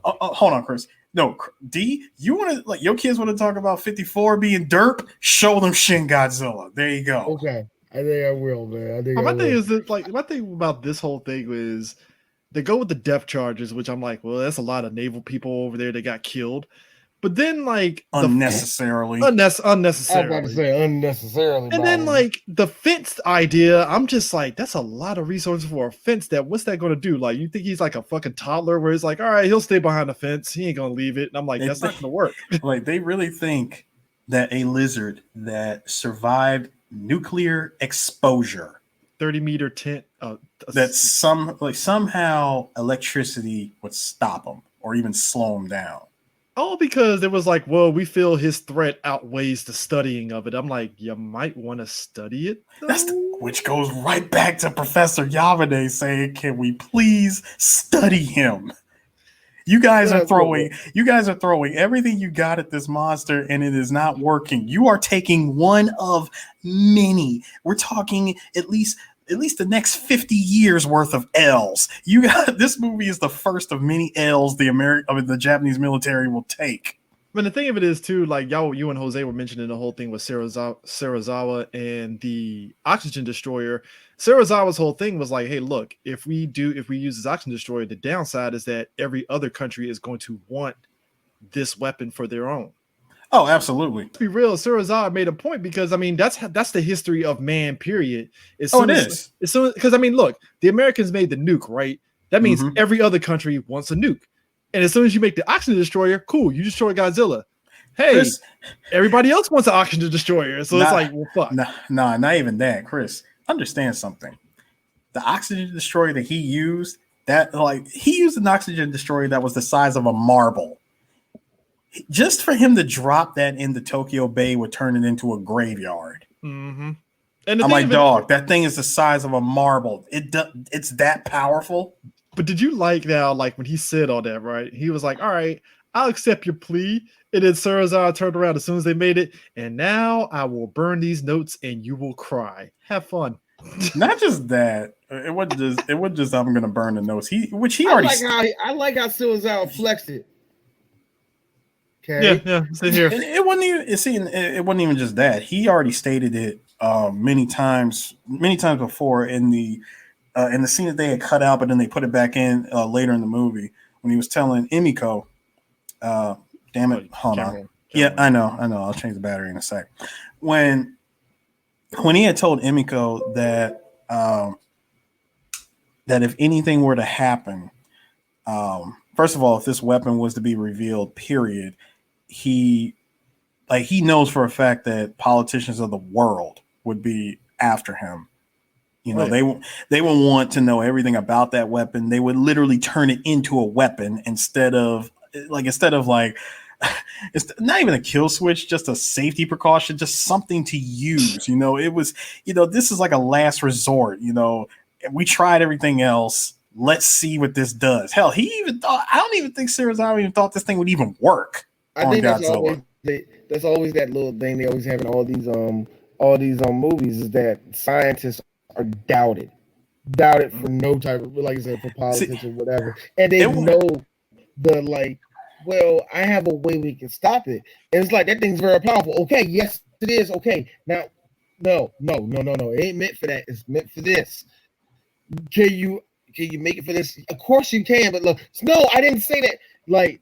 Hold on, Chris. No, D, you want to, like, your kids want to talk about 54 being derp? Show them Shin Godzilla. There you go. Okay. I think I will, man. My thing is that, like, my thing about this whole thing is they go with the depth charges, which I'm like, well, that's a lot of naval people over there that got killed. But then, like, unnecessarily. Unnecessarily. I was about to say unnecessarily. And then, like, the fence idea, I'm just like, that's a lot of resources for a fence. What's that going to do? Like, you think he's like a fucking toddler where he's like, all right, he'll stay behind the fence. He ain't going to leave it. And I'm like, that's not going to work. Like, they really think that a lizard that survived nuclear exposure, 30-meter tent, that somehow electricity would stop him or even slow him down. All because it was like, well, we feel his threat outweighs the studying of it. I'm like, you might want to study it, though? Which goes right back to Professor Yamane saying, can we please study him? You guys are throwing everything you got at this monster, and it is not working. You are taking one of many. We're talking at least the next 50 years worth of L's. You got this movie is the first of many L's the Japanese military will take. But the thing of it is too, like you and Jose were mentioning the whole thing with Serizawa and the oxygen destroyer. Serizawa's whole thing was like, hey, look, if we use this oxygen destroyer, the downside is that every other country is going to want this weapon for their own. Oh, absolutely. To be real, Serizawa made a point because I mean that's the history of man. Period. It is. Because I mean, look, the Americans made the nuke, right? That means every other country wants a nuke, and as soon as you make the oxygen destroyer, cool, you destroy Godzilla. Hey, Chris, everybody else wants an oxygen destroyer, so it's like, well, fuck. No, not even that, Chris. Understand something. The oxygen destroyer that he used, he used an oxygen destroyer that was the size of a marble. Just for him to drop that into Tokyo Bay would turn it into a graveyard. Mm-hmm. And I'm like, dog, that thing is the size of a marble. It's that powerful. But did you like when he said all that, right? He was like, all right, I'll accept your plea. And then Serizawa turned around as soon as they made it. And now I will burn these notes and you will cry. Have fun. Not just that. It wasn't just I'm going to burn the notes. I like how Serizawa flexed it. Okay. Yeah. Sit here. It wasn't even just that. He already stated it many times before in the scene that they had cut out, but then they put it back in later in the movie when he was telling Emiko. Damn it! Hold on. Yeah, I know. I'll change the battery in a sec. When he had told Emiko that if anything were to happen, first of all, if this weapon was to be revealed, period. He knows for a fact that politicians of the world would be after him. You know, right. They would want to know everything about that weapon. They would literally turn it into a weapon instead of it's not even a kill switch, just a safety precaution, just something to use. You know, it was, this is like a last resort. You know, we tried everything else. Let's see what this does. Hell, I don't even think Serizawa even thought this thing would even work. I think that's always that little thing they always have in all these movies is that scientists are doubted for no type of, like I said, for politics or whatever, and they know I have a way we can stop it. And it's like that thing's very powerful. Okay, yes, it is. Okay, now, no, it ain't meant for that. It's meant for this. Can you make it for this? Of course you can, but look, no, I didn't say that. Like,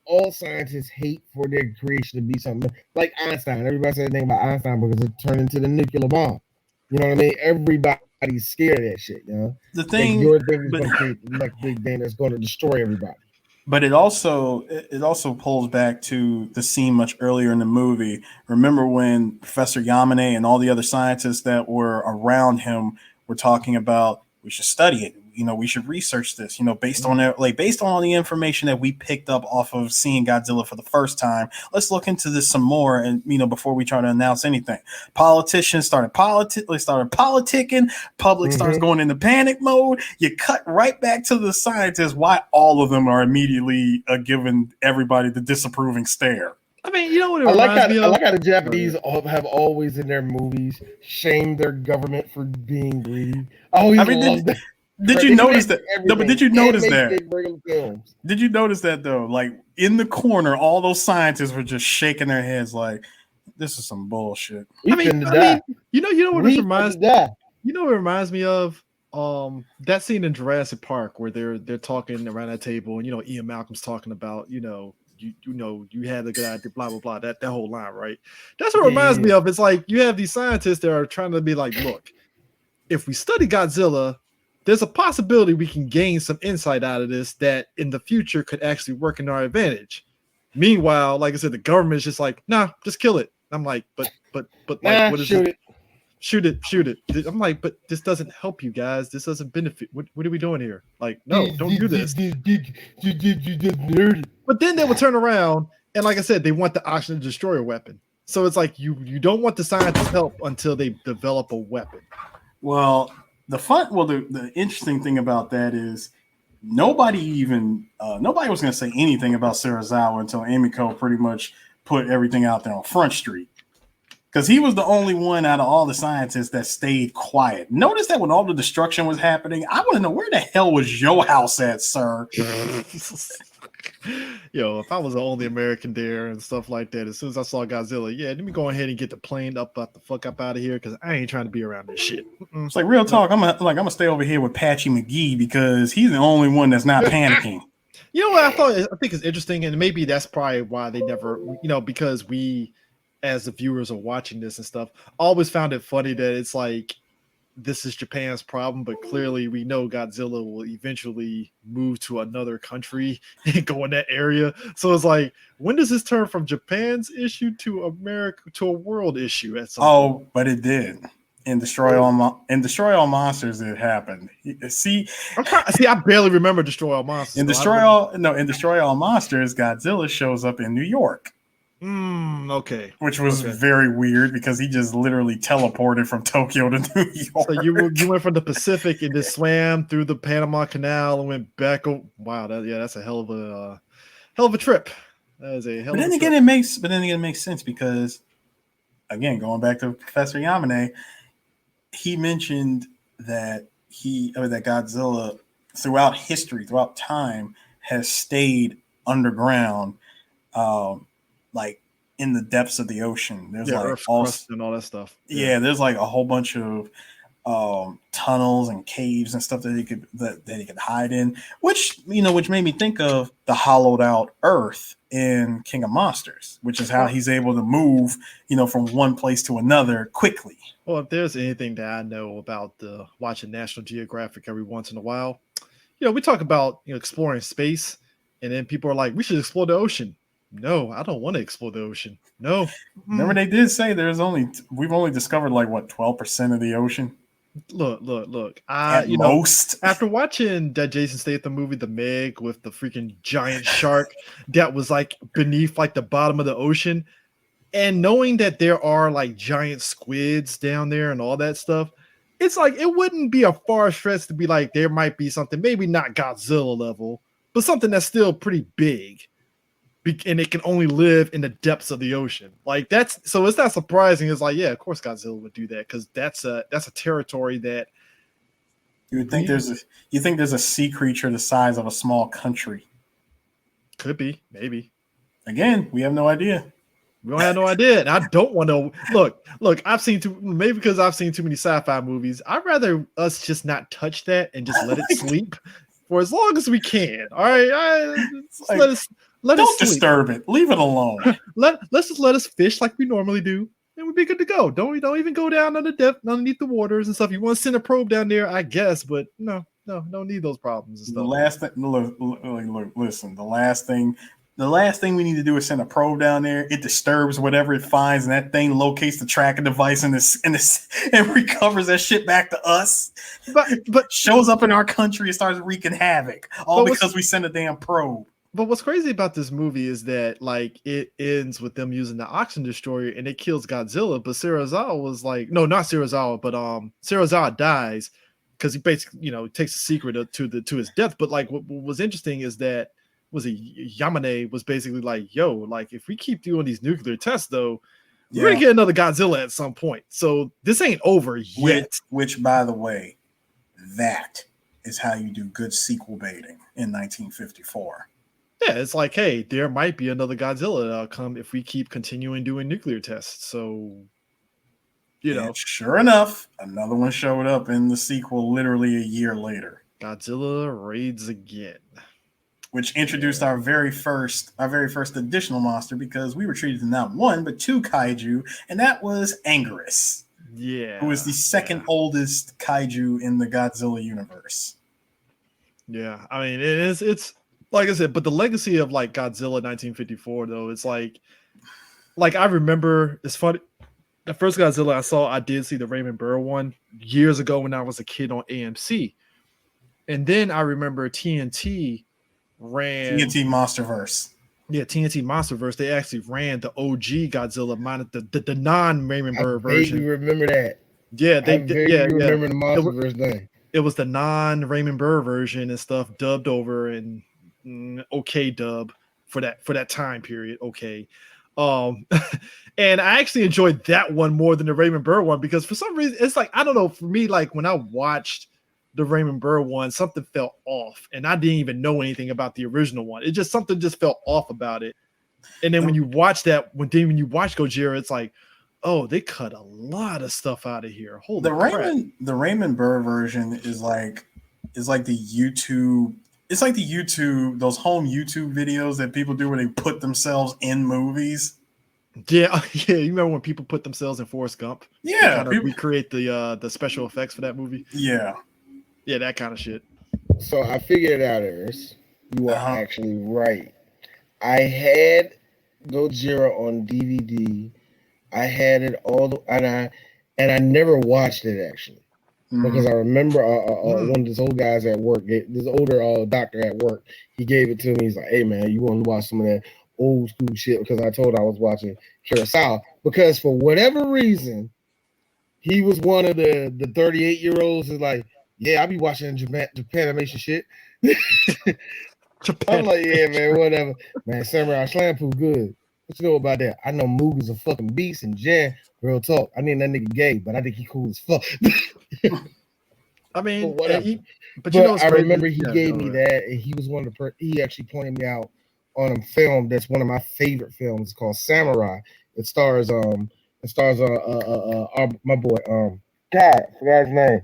all scientists hate for their creation to be something like Einstein. Everybody said anything about Einstein because it turned into the nuclear bomb. You know what I mean? Everybody's scared of that shit. You know, the thing, your thing is going to create the next big thing that's going to destroy everybody. But it also pulls back to the scene much earlier in the movie. Remember when Professor Yamane and all the other scientists that were around him were talking about we should study it. We should research this. Based on based on all the information that we picked up off of seeing Godzilla for the first time. Let's look into this some more, and before we try to announce anything. Politicians started politicking. Public starts going into panic mode. You cut right back to the scientists. Why all of them are immediately giving everybody the disapproving stare. I mean, you know what it I reminds me of? I like how the Japanese have always in their movies shamed their government for being greedy. Did you notice that? No, but did you notice that? Did you notice that though? Like in the corner, all those scientists were just shaking their heads like, "This is some bullshit." You know what it reminds me. You know what it reminds me of? That scene in Jurassic Park where they're talking around that table, and Ian Malcolm's talking about you had a good idea, blah blah blah. That whole line, right? That's what it reminds me of. It's like you have these scientists that are trying to be like, look, if we study Godzilla, there's a possibility we can gain some insight out of this that in the future could actually work in our advantage. Meanwhile, like I said, the government is just like, nah, just kill it. I'm like, but like, what is it? Shoot it. I'm like, but this doesn't help you guys. This doesn't benefit. What are we doing here? Like, no, don't do this. But then they will turn around and, like I said, they want the oxygen destroyer weapon. So it's like you don't want the scientists' help until they develop a weapon. Well, the interesting thing about that is nobody was going to say anything about Serizawa until Emiko pretty much put everything out there on Front Street. Because he was the only one out of all the scientists that stayed quiet. Notice that when all the destruction was happening, I want to know where the hell was your house at, sir? Yo, if I was the only American there and stuff like that, as soon as I saw Godzilla, let me go ahead and get the plane up out of here because I ain't trying to be around this shit. It's like real talk. I'm gonna stay over here with Patchy McGee because he's the only one that's not panicking. You know what I think is interesting, and maybe that's probably why they never, because we, as the viewers are watching this and stuff, always found it funny that it's like this is Japan's problem, but clearly we know Godzilla will eventually move to another country and go in that area. So it's like, when does this turn from Japan's issue to America to a world issue? At some point? But it did. In Destroy All Monsters, it happened. See, I barely remember Destroy All Monsters. In Destroy All Monsters, Godzilla shows up in New York. Okay. Which was very weird because he just literally teleported from Tokyo to New York. So you went from the Pacific and just swam through the Panama Canal and went back. Wow, that's a hell of a trip. That is a hell. But then again, it makes sense because, again, going back to Professor Yamane, he mentioned that that Godzilla throughout history, throughout time, has stayed underground. Like in the depths of the ocean, there's Earth's crust and all that stuff. Yeah, there's like a whole bunch of tunnels and caves and stuff that he could hide in, which made me think of the hollowed out Earth in King of Monsters, which is how he's able to move, from one place to another quickly. Well, if there's anything that I know about watching National Geographic every once in a while, we talk about exploring space, and then people are like, we should explore the ocean. No, I don't want to explore the ocean. No. Remember they did say we've only discovered 12% of the ocean. Look. Most. After watching that Jason Statham movie, The Meg, with the freaking giant shark that was beneath the bottom of the ocean, and knowing that there are giant squids down there and all that stuff, it's it wouldn't be a far stretch to be there might be something, maybe not Godzilla level, but something that's still pretty big. And it can only live in the depths of the ocean. So it's not surprising. It's of course Godzilla would do that because that's a territory that you would think there's a sea creature the size of a small country. Could be, maybe. Again, we have no idea. We don't have no idea, and I don't want to look. I've seen maybe because I've seen too many sci-fi movies. I'd rather us just not touch that and just let it sleep for as long as we can. All right, Don't disturb it. Leave it alone. Let's just let us fish like we normally do, and we'll be good to go. Don't even go down underneath the waters and stuff. You want to send a probe down there, I guess, but no, No, don't need those problems and The stuff. last thing, look, listen. The last thing we need to do is send a probe down there. It disturbs whatever it finds, and that thing locates the tracking device and recovers that shit back to us. But shows up in our country and starts wreaking havoc, all because we send a damn probe. But what's crazy about this movie is that like it ends with them using the oxygen destroyer and it kills Godzilla. But Serizawa was like, no, not Serizawa, but Serizawa dies because he basically, takes a secret to his death. But like what was interesting is that Yamane was basically like, yo, like if we keep doing these nuclear tests though, we're gonna get another Godzilla at some point. So this ain't over yet. Which by the way, that is how you do good sequel baiting in 1954. Yeah, it's like, hey, there might be another Godzilla that'll come if we keep continuing doing nuclear tests. So, sure enough, another one showed up in the sequel literally a year later. Godzilla raids again, which introduced our very first additional monster, because we were treated to not one but two kaiju, and that was Anguirus. Yeah, who is the second oldest kaiju in the Godzilla universe. Yeah, I mean it's like I said, but the legacy of like Godzilla 1954 though, it's like I remember, it's funny. The first Godzilla I saw, I did see the Raymond Burr one years ago when I was a kid on AMC, and then I remember TNT ran TNT Monsterverse. Yeah, TNT Monsterverse. They actually ran the OG Godzilla minus the non Raymond Burr version. You remember that? Yeah, they did. Yeah, remember the Monsterverse thing. It was the non Raymond Burr version and stuff dubbed over and okay dub for that time period. Okay. And I actually enjoyed that one more than the Raymond Burr one, because for some reason it's like, I don't know, for me, like when I watched the Raymond Burr one, something felt off, and I didn't even know anything about the original one. It just, something just felt off about it. And then when you watch that, when you watch Gojira, it's like, oh, they cut a lot of stuff out of here. Holy crap. The Raymond Burr version is like the YouTube. It's like the YouTube, those home YouTube videos that people do where they put themselves in movies. Yeah. You remember when people put themselves in Forrest Gump? Yeah, kind of recreate the special effects for that movie. Yeah, that kind of shit. So I figured it out, Eris. You are actually right. I had Gojira on DVD. I had it and I never watched it actually. Because I remember one of these old guys at work, this older doctor at work, he gave it to me. He's like, hey, man, you want to watch some of that old school shit? Because I told him I was watching Kurosawa. Because for whatever reason, he was one of the 38-year-olds who's like, yeah, I be watching Japanimation shit. I'm like, yeah, man, whatever. Man, Samurai Champloo good. What you know about that? I know Muga's a fucking beast, and Jan, real talk, I mean that nigga gay, but I think he cool as fuck. I mean, but I remember he gave me that, and he was one of he actually pointed me out on a film that's one of my favorite films. It's called Samurai. It stars my boy God, forgot his name.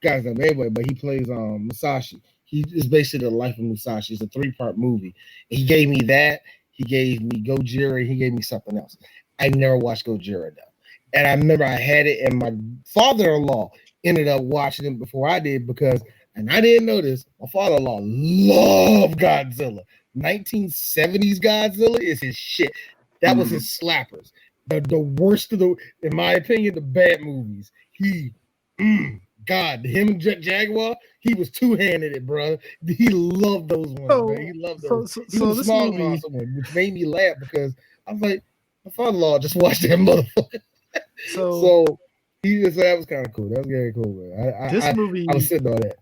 Guy's name anyway, but he plays Musashi. He is basically the life of Musashi. It's a 3-part movie. He gave me that. He gave me Gojira. He gave me something else. I never watched Gojira though. And I remember I had it, and my father-in-law ended up watching it before I did and I didn't know this, my father-in-law loved Godzilla. 1970s Godzilla is his shit. That was his slappers. The worst of in my opinion, the bad movies. God, him and Jaguar, he was two-handed it, bro. He loved those ones, man. He loved those. He was a small monster one, which made me laugh because I was like, my father-in-law just watched that motherfucker. So that was kind of cool. That was very cool, man. I was sitting on that.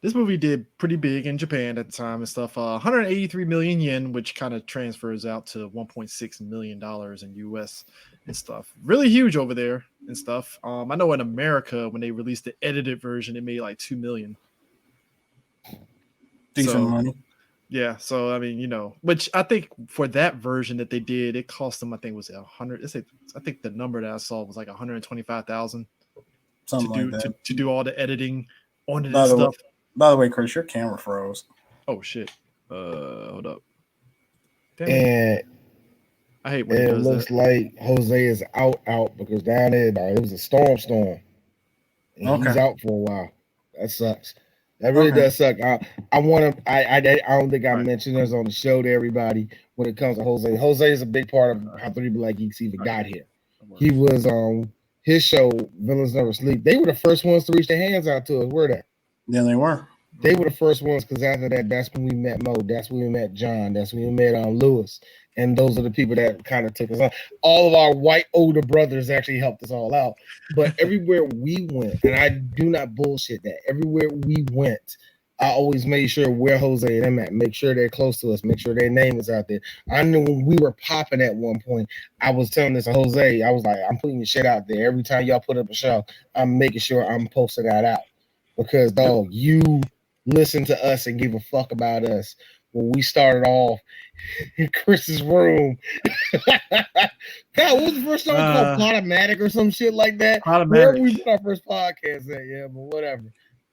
This movie did pretty big in Japan at the time and stuff. 183 million yen, which kind of transfers out to $1.6 million in US and stuff. Really huge over there and stuff. I know in America, when they released the edited version, it made like $2 million. Decent money. Yeah, so I mean, which I think for that version that they did, it cost them, I think, was 100. I think the number that I saw was like 125,000 to do all the editing on it and stuff. By the way, Chris, your camera froze. Oh shit! Hold up. Damn and I hate when it looks like Jose is out because down there it was a storm. And he's out for a while. That sucks. That really does suck. I want to. I don't think I mentioned this on the show to everybody when it comes to Jose. Jose is a big part of how 3 Black Geeks even got here. He was on his show, Villains Never Sleep. They were the first ones to reach their hands out to us. Were they? Yeah, they were. They were the first ones because after that, that's when we met Mo. That's when we met John. That's when we met Lewis. And those are the people that kind of took us on. All of our white older brothers actually helped us all out. But everywhere we went, and I do not bullshit that, everywhere we went, I always made sure where Jose and them at, make sure they're close to us, make sure their name is out there. I knew when we were popping at one point, I was telling this to Jose, I was like, I'm putting your shit out there. Every time y'all put up a show, I'm making sure I'm posting that out. Because, dog, you listen to us and give a fuck about us. When we started off in Chris's room, God, what was the first song called? Potomatic or some shit like that? Where we did our first podcast at, yeah, but whatever.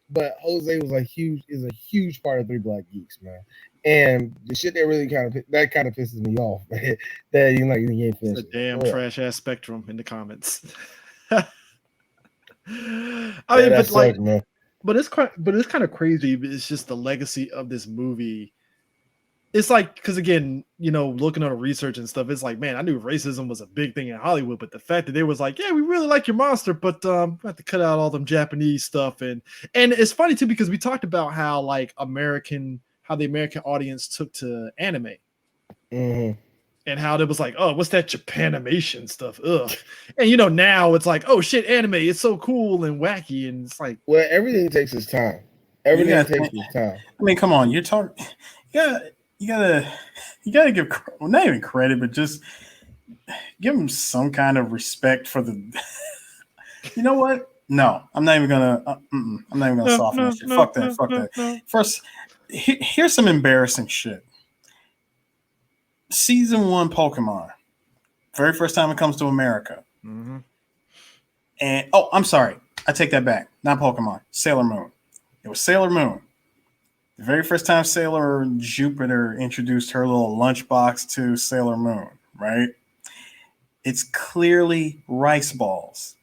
But Jose was a huge part of 3 Black Geeks, man. And the shit that really kind of pisses me off, that you ain't finished. The damn trash ass Spectrum in the comments. I mean, but like, sucks, man. But it's kind of crazy. It's just the legacy of this movie. It's like, because again, looking at the research and stuff, it's like, man, I knew racism was a big thing in Hollywood, but the fact that they was like, yeah, we really like your monster, but we have to cut out all them Japanese stuff, and it's funny too because we talked about how the American audience took to anime, and how it was like, oh, what's that Japanimation stuff? Ugh, and now it's like, oh shit, anime, it's so cool and wacky, and it's like, well, everything takes its time. Everything takes its time. I mean, come on, you're talking, You gotta give, well, not even credit, but just give them some kind of respect for the. You know what? No, I'm not even gonna. I'm not even gonna soften that shit. Fuck that. First, here's some embarrassing shit. Season 1 Pokemon, very first time it comes to America, and I'm sorry, I take that back. Not Pokemon, Sailor Moon. It was Sailor Moon. The very first time Sailor Jupiter introduced her little lunchbox to Sailor Moon, right? It's clearly rice balls.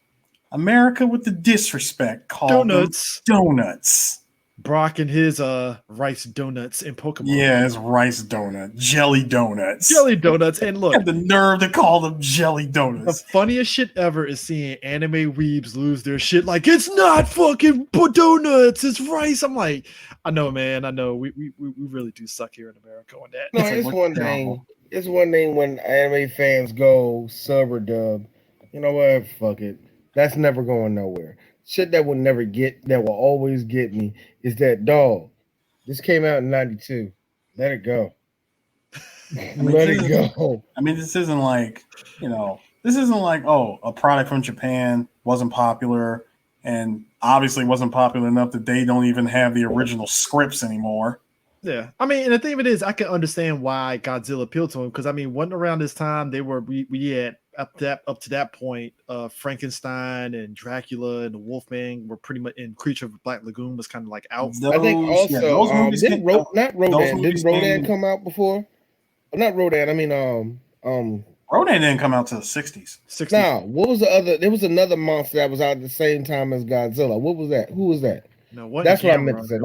America with the disrespect called donuts. Brock and his rice donuts in Pokemon. Yeah, it's rice donut, jelly donuts. And look, had the nerve to call them jelly donuts. The funniest shit ever is seeing anime weebs lose their shit. Like, it's not fucking donuts, it's rice. I'm like, I know, man. I know. We really do suck here in America on that. No, it's one thing. It's one thing when anime fans go sub or dub. You know what? Fuck it. That's never going nowhere. Shit that will always get me is that, dog, this came out in 92. Let it go. Let it go. I mean, this isn't like, a product from Japan wasn't popular and obviously wasn't popular enough that they don't even have the original scripts anymore. Yeah. I mean, and the thing of it is, I can understand why Godzilla appealed to him because, I mean, wasn't around this time we had up to that point, Frankenstein and Dracula and the Wolfman were pretty much in Creature of the Black Lagoon was kind of like out. I think also didn't Rodan come out before? Not Rodan. I mean Rodan didn't come out to the 60s. No, what was the other? There was another monster that was out at the same time as Godzilla. What was that? Who was that? No, that's what I meant to say. It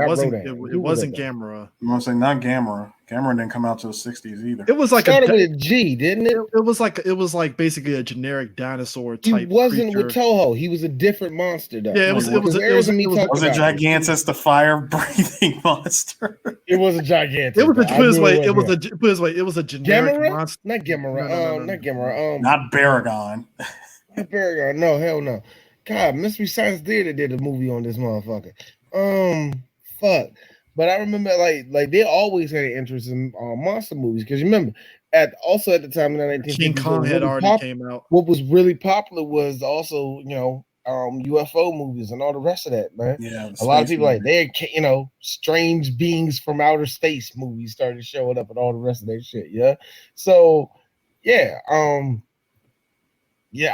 wasn't Gamera. I'm gonna say not Gamera. Gamera didn't come out to the 60s either. It was like started with a G, didn't it? It was like basically a generic dinosaur type. He wasn't creature. With Toho. He was a different monster, though. Yeah, it was a Gigantus, the fire-breathing monster. It was a Gigantus. It was a generic monster. Not Gamera. Not Gamera. Not Baragon. Not Baragon. No, hell no. God, Mystery Science Theater did a movie on this motherfucker. Fuck. But I remember like they always had an interest in monster movies because remember at the time in the 1950s, King Kong had already came out. What was really popular was also UFO movies and all the rest of that, man. Yeah, a lot of people strange beings from outer space movies started showing up and all the rest of that shit. Yeah, so yeah, I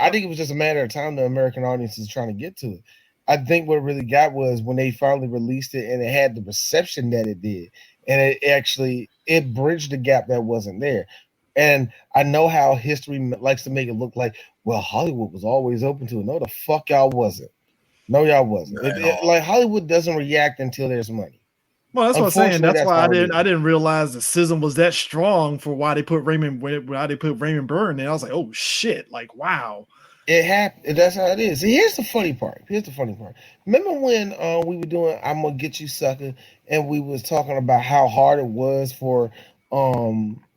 think it was just a matter of time the American audience is trying to get to it. I think what really got was when they finally released it and it had the reception that it did. And it bridged the gap that wasn't there. And I know how history likes to make it look like, well, Hollywood was always open to it. No, the fuck y'all wasn't. No, y'all wasn't. Not at all. Like Hollywood doesn't react until there's money. Well, that's what I'm saying. Unfortunately, That's why how it is. I didn't realize the schism was that strong for why they put Raymond Burr. And I was like, oh shit! Like, wow. It happened. That's how it is. See, here's the funny part. Remember when we were doing "I'm Gonna Get You, Sucker," and we was talking about how hard it was for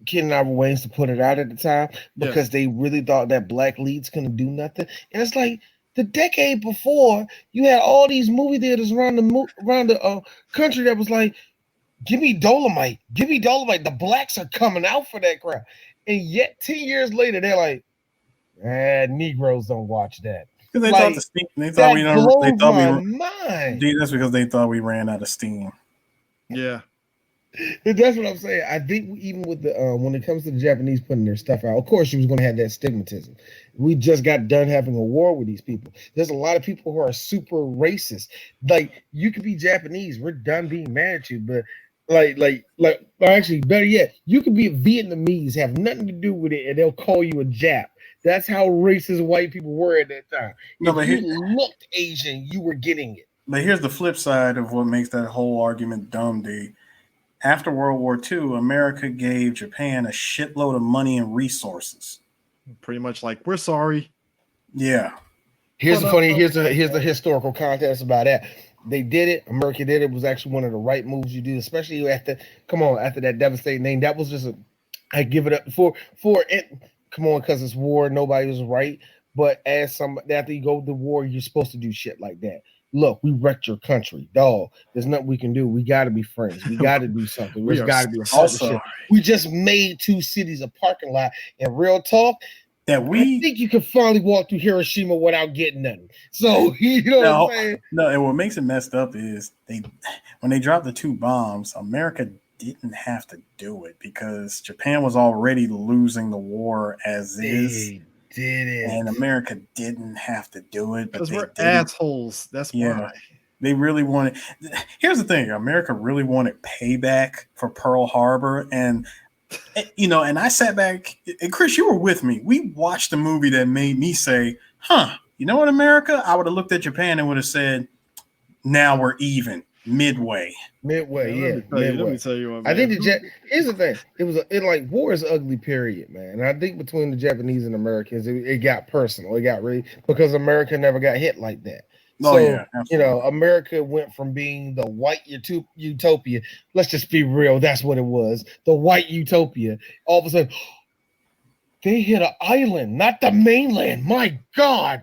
Kid and Ivory Wayans to put it out at the time because they really thought that black leads couldn't do nothing. And it's like the decade before, you had all these movie theaters around the country that was like, "Give me Dolomite, give me Dolomite." The blacks are coming out for that crap, and yet 10 years later, they're like, Negroes don't watch that. Because they Like, thought mind. That's because they thought we ran out of steam. Yeah. That's what I'm saying. I think even with the when it comes to the Japanese putting their stuff out, of course you was going to have that stigmatism. We just got done having a war with these people. There's a lot of people who are super racist. Like, you could be Japanese, we're done being mad at you, but like actually better yet, you could be a Vietnamese, have nothing to do with it, and they'll call you a Jap. That's how racist white people were at that time. If you looked Asian, you were getting it. But here's the flip side of what makes that whole argument dumb, D. After World War II, America gave Japan a shitload of money and resources. Pretty much like, we're sorry. Yeah. Here's the historical context about that. They did it. America did it. It was actually one of the right moves you do, especially after that devastating name. That was just I give it up for it. Come on, because it's war, nobody was right. But after you go to war, you're supposed to do shit like that. Look, we wrecked your country, dog. There's nothing we can do. We got to be friends. We got to do something. There's got to be shit. We just made two cities a parking lot. And real talk, I think you can finally walk through Hiroshima without getting nothing. So you know what I'm saying? No, and what makes it messed up is when they dropped the 2 bombs, America didn't have to do it because Japan was already losing the war as is. Did it. And America didn't have to do it. Because we're assholes. That's why. They really wanted. Here's the thing: America really wanted payback for Pearl Harbor, and and I sat back. And Chris, you were with me. We watched a movie that made me say, "Huh? You know what, America?" I would have looked at Japan and would have said, "Now we're even." Midway, yeah. Let me tell you what, I think here's the thing. War is an ugly period, man. And I think between the Japanese and Americans, it got personal. It got really because America never got hit like that. America went from being the white utopia. Let's just be real. That's what it was. The white utopia. All of a sudden, they hit an island, not the mainland. My God.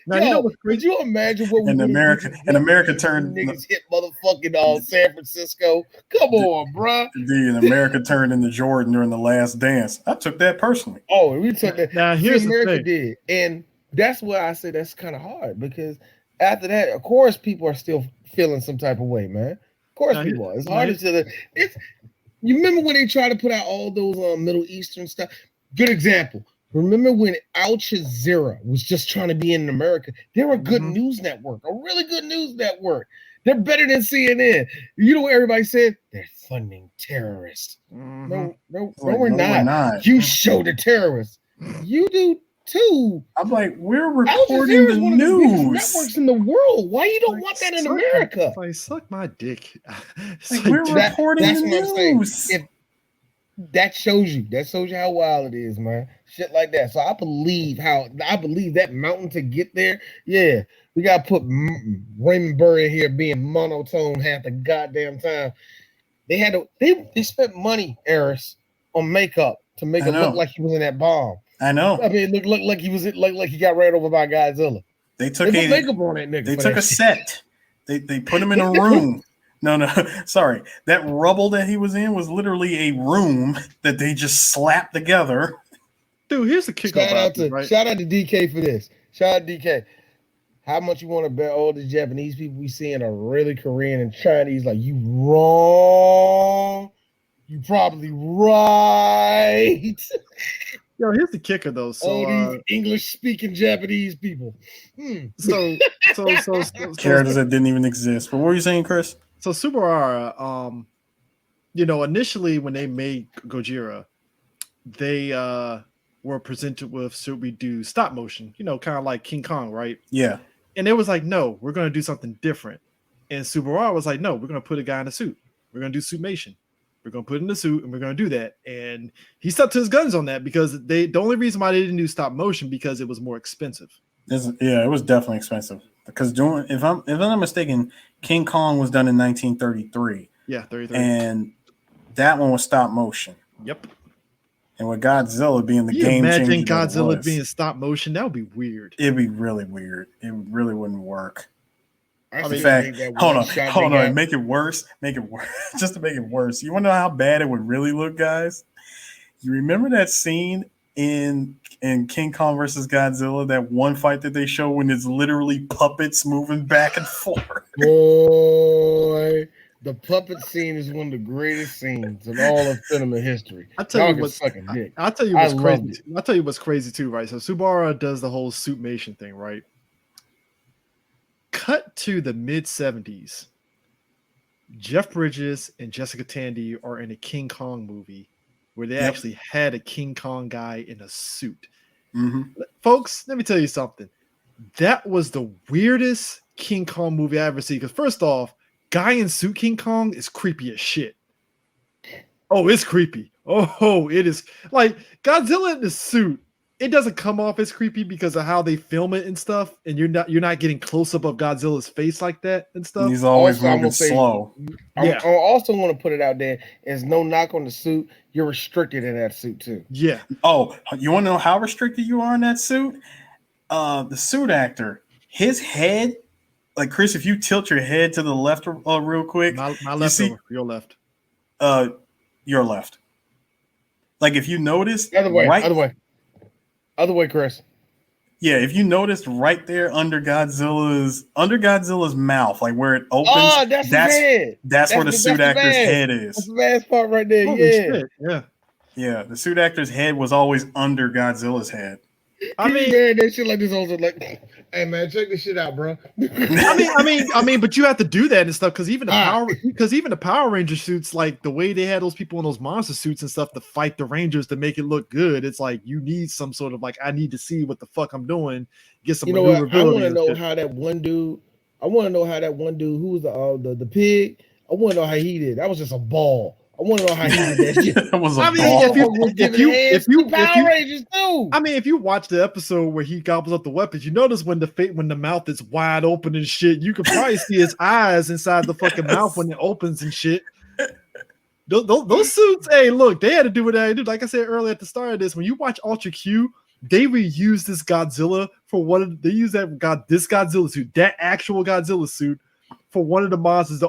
Now, could you imagine what we America turned niggas hit motherfucking San Francisco? Come on, bro. And America turned into Jordan during the Last Dance. I took that personally. Oh, we took that. Now here's America the thing. did, and that's why I say that's kind of hard because after that, of course, people are still feeling some type of way, man. Of course, people are. It's hard to. You remember when they tried to put out all those Middle Eastern stuff? Good example. Remember when Al Jazeera was just trying to be in America? They're a good news network, a really good news network. They're better than CNN. You know what everybody said? They're funding terrorists. No, we're not. You show the terrorists. You do too. I'm like, we're reporting the news. Networks in the world. Why you don't want that in America? I suck my dick. We're reporting the news. That shows you how wild it is, man. Shit like that. So I believe that mountain to get there. Yeah, we gotta put Raymond Burr in here being monotone half the goddamn time. They spent money, Eris, on makeup to make it look like he was in that bomb. I know. I mean, look like he was like he got ran over by Godzilla. They took makeup on that nigga. They took a set. They put him in a room. No, sorry. That rubble that he was in was literally a room that they just slapped together. Dude, here's the kicker. Shout out to DK for this. Shout out to DK. How much you want to bet all the Japanese people we seeing are really Korean and Chinese? Like, you wrong. You probably right. Yo, here's the kicker though. So all these English-speaking Japanese people. So characters that didn't even exist. But what were you saying, Chris? So Subarara, initially when they made Gojira, they were presented with, should we do stop motion? Kind of like King Kong, right? Yeah. And it was like, no, we're going to do something different. And Subaru was like, no, we're going to put a guy in a suit. We're going to do suitmation. We're going to put him in a suit and we're going to do that. And he stuck to his guns on that because the only reason why they didn't do stop motion because it was more expensive. Yeah, it was definitely expensive. Because if I'm not mistaken, King Kong was done in 1933. Yeah, 33. And that one was stop motion. Yep. And with Godzilla being the Can you game changer, imagine Godzilla being stop motion? That would be weird. It'd be really weird. It really wouldn't work. In fact, hold on. Make it worse. Just to make it worse. You want to know how bad it would really look, guys? You remember that scene in King Kong versus Godzilla, that one fight that they show when it's literally puppets moving back and forth? Boy, the puppet scene is one of the greatest scenes in all of cinema history. I'll tell you what's crazy. I'll tell you what's crazy too, right? So Subaru does the whole suitmation thing, right? Cut to the mid-70s. Jeff Bridges and Jessica Tandy are in a King Kong movie where they actually had a King Kong guy in a suit. Mm-hmm. Folks, let me tell you something. That was the weirdest King Kong movie I ever seen. Because first off, guy in suit King Kong is creepy as shit. Oh, it's creepy. Oh, it is. Like Godzilla in the suit, it doesn't come off as creepy because of how they film it and stuff, and you're not getting close up of Godzilla's face like that and stuff. He's always moving slow. I also want to put it out there as no knock on the suit. You're restricted in that suit too. Yeah. Oh, you want to know how restricted you are in that suit? The suit actor, his head, like Chris, if you tilt your head to the left real quick, my left or your left. Your left. Like if you notice, Other way, Chris. Yeah, if you noticed right there under Godzilla's mouth, like where it opens, that's his head. That's where the suit actor's head is. That's the last part right there. Holy shit. Yeah. The suit actor's head was always under Godzilla's head. I mean, man, that shit like this also like, hey man, check this shit out, bro. I mean, but you have to do that and stuff because even the Power Ranger suits, like the way they had those people in those monster suits and stuff to fight the Rangers to make it look good, it's like you need some sort of like I need to see what the fuck I'm doing, get some. You know what? I want to know how that one dude. I want to know how that one dude who was the pig. I want to know how he did. That was just a ball. I want to know how he did that shit. That was a ball. If you watch the episode where he gobbles up the weapons, you notice when the mouth is wide open and shit, you can probably see his eyes inside the fucking mouth when it opens and shit. Those suits, hey, look, they had to do what they did. Like I said earlier at the start of this, when you watch Ultra Q, they reused this Godzilla for this Godzilla suit, that actual Godzilla suit, for one of the monsters.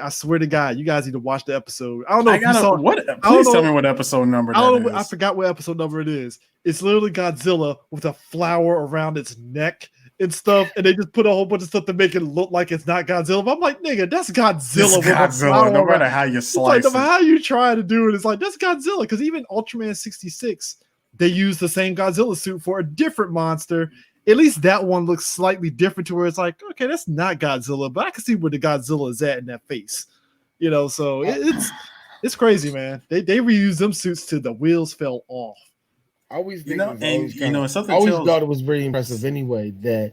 I swear to God, you guys need to watch the episode. I don't know if you saw what. Please tell me what episode number that is. I forgot what episode number it is. It's literally Godzilla with a flower around its neck and stuff, and they just put a whole bunch of stuff to make it look like it's not Godzilla. But I'm like, nigga, that's Godzilla. No matter how you slice it. How you try to do it, it's like that's Godzilla. Because even Ultraman 66, they used the same Godzilla suit for a different monster. At least that one looks slightly different to where it's like, okay, that's not Godzilla, but I can see where the Godzilla is at in that face, So it's crazy, man. They reused them suits till the wheels fell off. I always think thought it was very impressive anyway that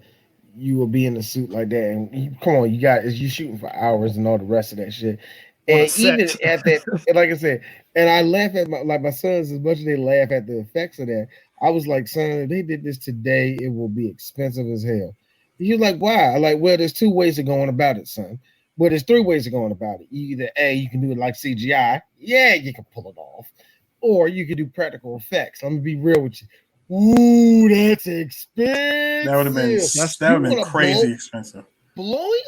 you would be in a suit like that, and you shooting for hours and all the rest of that shit. And even at that, like I said, and I laugh at my sons as much as they laugh at the effects of that. I was like, son, if they did this today, it will be expensive as hell. He's like, why? I'm like, well, there's two ways of going about it, son. Well, there's three ways of going about it. Either A, you can do it like CGI. Yeah, you can pull it off. Or you can do practical effects. I'm going to be real with you. Ooh, that's expensive. That would have been crazy expensive. Blowing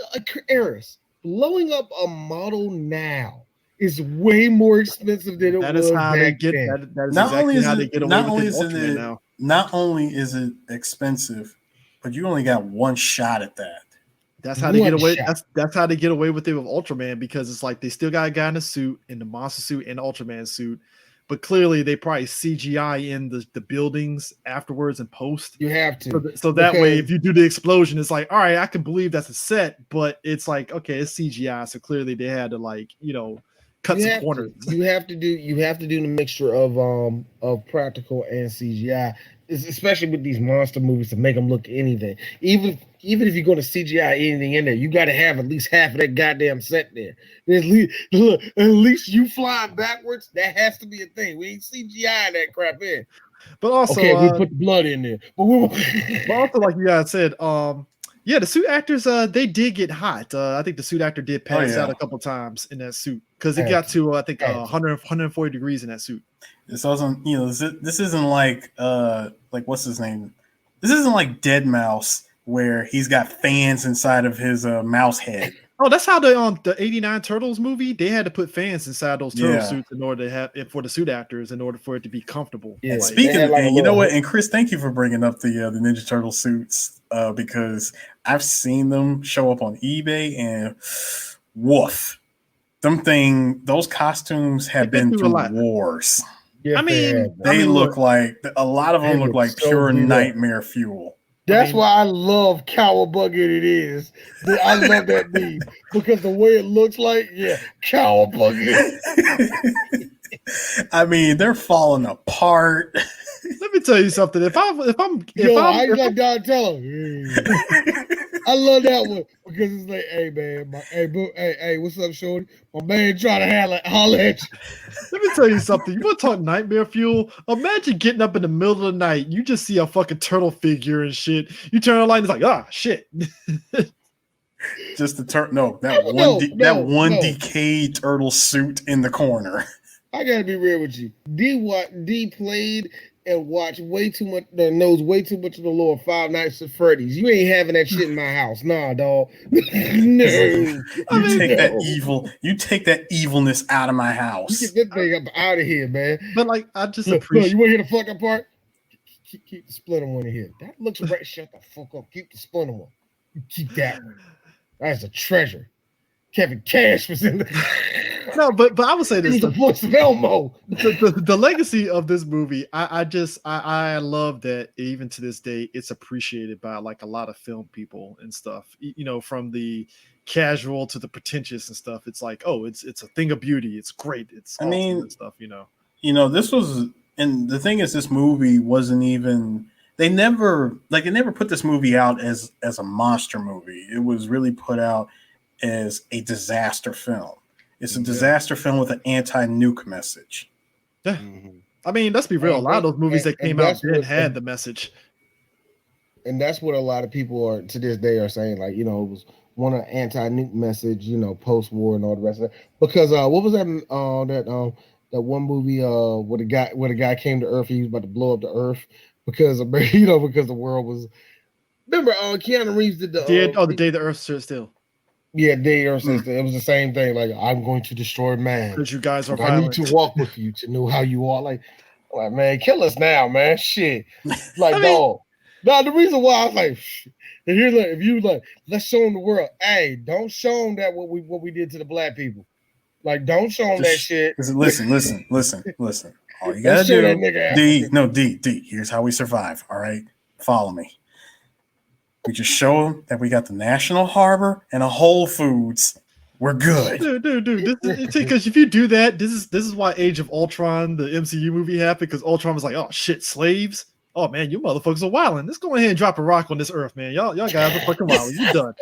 up a model now is way more expensive than it was back then. That is exactly how they get away with Ultraman now. Not only is it expensive, but you only got one shot at that. That's how they get away. That's how they get away with it with Ultraman, because it's like they still got a guy in a suit, in the monster suit and the Ultraman suit, but clearly they probably CGI in the buildings afterwards and post. You have to. So that way, if you do the explosion, it's like, all right, I can believe that's a set, but it's like, okay, it's CGI. So clearly they had to cut some corners. You have to do the mixture of practical and CGI. especially with these monster movies, to make them look anything. Even if you're going to CGI anything in there, you got to have at least half of that goddamn set there. At least you flying backwards. That has to be a thing. We ain't CGI that crap in. But also, okay, we put the blood in there. But also, like you guys said, yeah, the suit actors, they did get hot. I think the suit actor did pass out a couple times in that suit because it got to I think 140 degrees in that suit. This wasn't, this isn't like what's his name? This isn't like Dead Mouse where he's got fans inside of his mouse head. Oh, that's how the '89 Turtles movie, they had to put fans inside those turtle suits in order to have it for the suit actors in order for it to be comfortable. Yeah. Speaking of, and you know what? And Chris, thank you for bringing up the Ninja Turtle suits because I've seen them show up on eBay and woof, those costumes have been through wars. Yeah, they look like a lot of them look like pure nightmare fuel. That's why I love Cowabunga. It is. I love that meme because the way it looks like, Cowabunga. I mean, they're falling apart. Let me tell you something. I like Donatello. I love that one because it's like, hey man, hey, what's up, shorty? My man trying to holler at you. Let me tell you something. You want to talk nightmare fuel? Imagine getting up in the middle of the night. You just see a fucking turtle figure and shit. You turn on the light and it's like, shit. Just the turtle. That one decayed turtle suit in the corner. I gotta be real with you. D played and watched way too much. Knows way too much of the lore of Five Nights at Freddy's. You ain't having that shit in my house, nah, dog. No. You take that evilness out of my house. You get that thing up out of here, man. But like, I just appreciate. You want to hear the fucking part? Keep the splinter one in here. That looks right. Shut the fuck up. Keep the splinter one. You keep that one. That's a treasure. Kevin Cash was in the. No, but I would say this: the voice of Elmo. The legacy of this movie, I love that even to this day, it's appreciated by like a lot of film people and stuff. From the casual to the pretentious and stuff. It's like, it's a thing of beauty. It's great. It's awesome and stuff. This was, and the thing is, this movie wasn't even. They never put this movie out as a monster movie. It was really put out as a disaster film. It's a disaster film with an anti-nuke message. Yeah. Mm-hmm. I mean, let's be real. A lot of those movies that came out then had the message. And that's what a lot of people are to this day are saying. Like, it was one of anti-nuke message, post-war and all the rest of that. Because what was that one movie where the guy came to Earth, he was about to blow up the Earth because of because the world was. Remember, Keanu Reeves did the Day the Earth Stood Still. Yeah, Day Earth Stood Still. It was the same thing. Like, I'm going to destroy man. Because you guys are violent. I need to walk with you to know how you are. Like man, kill us now, man. Shit. Like, dog. No, the reason why I was like, and here's if you let's show them the world. Hey, don't show them that what we did to the black people. Like, don't show them that shit. Listen. All you gotta do, D. Here's how we survive. All right, follow me. We just show them that we got the National Harbor and a Whole Foods. We're good, dude. Because if you do that, this is why Age of Ultron, the MCU movie, happened. Because Ultron was like, oh shit, slaves. Oh man, you motherfuckers are wilding. Let's go ahead and drop a rock on this earth, man. Y'all guys are fucking wild. You done.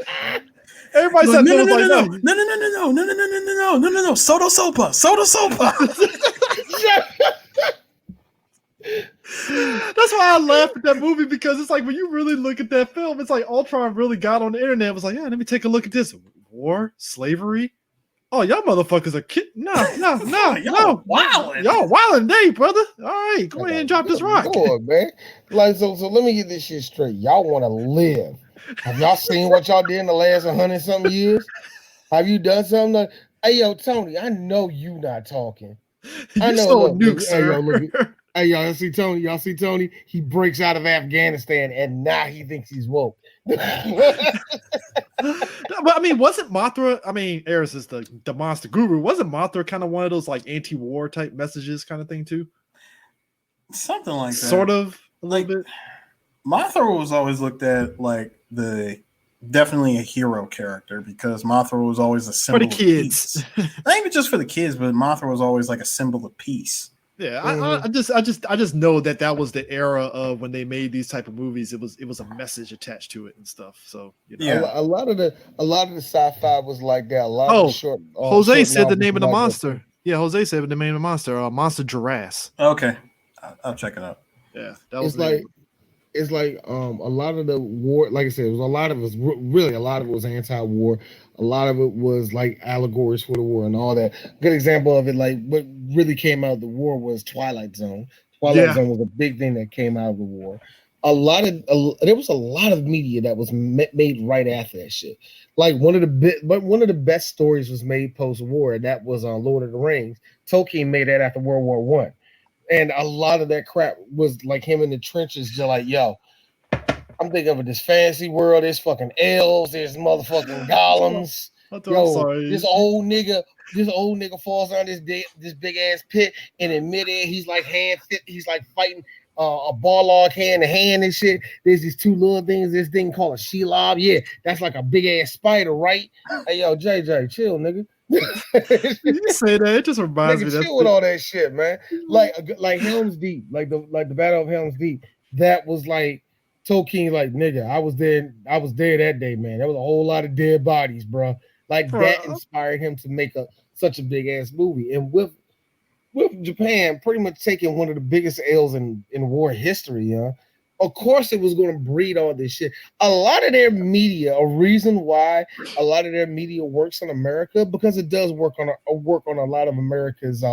Everybody said no. Soda sopa. That's why I laugh at that movie, because it's like when you really look at that film, it's like Ultron really got on the internet. It was like, let me take a look at this. War, slavery. Oh, y'all motherfuckers are kid. No. Y'all wildin'. Y'all wildin' day, brother. All right, go ahead and drop this rock. Lord, man. Like, so let me get this shit straight. Y'all want to live. Have y'all seen what y'all did in the last 100-something years? Have you done something? Hey, yo, Tony, I know you not talking. I know. Nukes, hey, y'all see Tony? Y'all see Tony? He breaks out of Afghanistan, and now he thinks he's woke. But I mean, wasn't Mothra? I mean, Eris is the monster guru. Wasn't Mothra kind of one of those like anti-war type messages kind of thing too? Something like that. Sort of, a little bit. Mothra was always looked at like definitely a hero character, because Mothra was always a symbol for the kids. Not even just for the kids, but Mothra was always like a symbol of peace. Yeah, I just know that was the era of when they made these type of movies. It was a message attached to it and stuff. So a lot of the sci-fi was like that. A lot of the short. Jose short said the name of the novels monster. Yeah, Jose said the name of the monster. Monster Girasse. Okay, I'll check it out. Yeah, that was it's like a lot of the war, like I said, it was a lot of it was anti-war. A lot of it was like allegories for the war and all that. Good example of it, like what really came out of the war was Twilight Zone. Twilight Zone was a big thing that came out of the war. There was a lot of media that was made right after that shit. Like one of the best stories was made post-war, and that was Lord of the Rings. Tolkien made that after World War One. And a lot of that crap was like him in the trenches, just like, yo, I'm thinking of this fantasy world. There's fucking elves. There's motherfucking golems. This old nigga falls down this big ass pit, and in midair he's like fighting a ball log hand to hand and shit. There's these two little things. This thing called a shelob. Yeah, that's like a big ass spider, right? Hey, yo, JJ, chill, nigga. You say that, it just reminds me. Chill with all that shit, man. Like Helm's Deep, like the Battle of Helm's Deep. That was like Tolkien, like, nigga, I was there that day, man. There was a whole lot of dead bodies, bro. Like that inspired him to make such a big ass movie. And with Japan pretty much taking one of the biggest L's in war history, of course it was going to breed all this shit. A lot of their media, a reason why a lot of their media works in America, because it does work on a lot of America's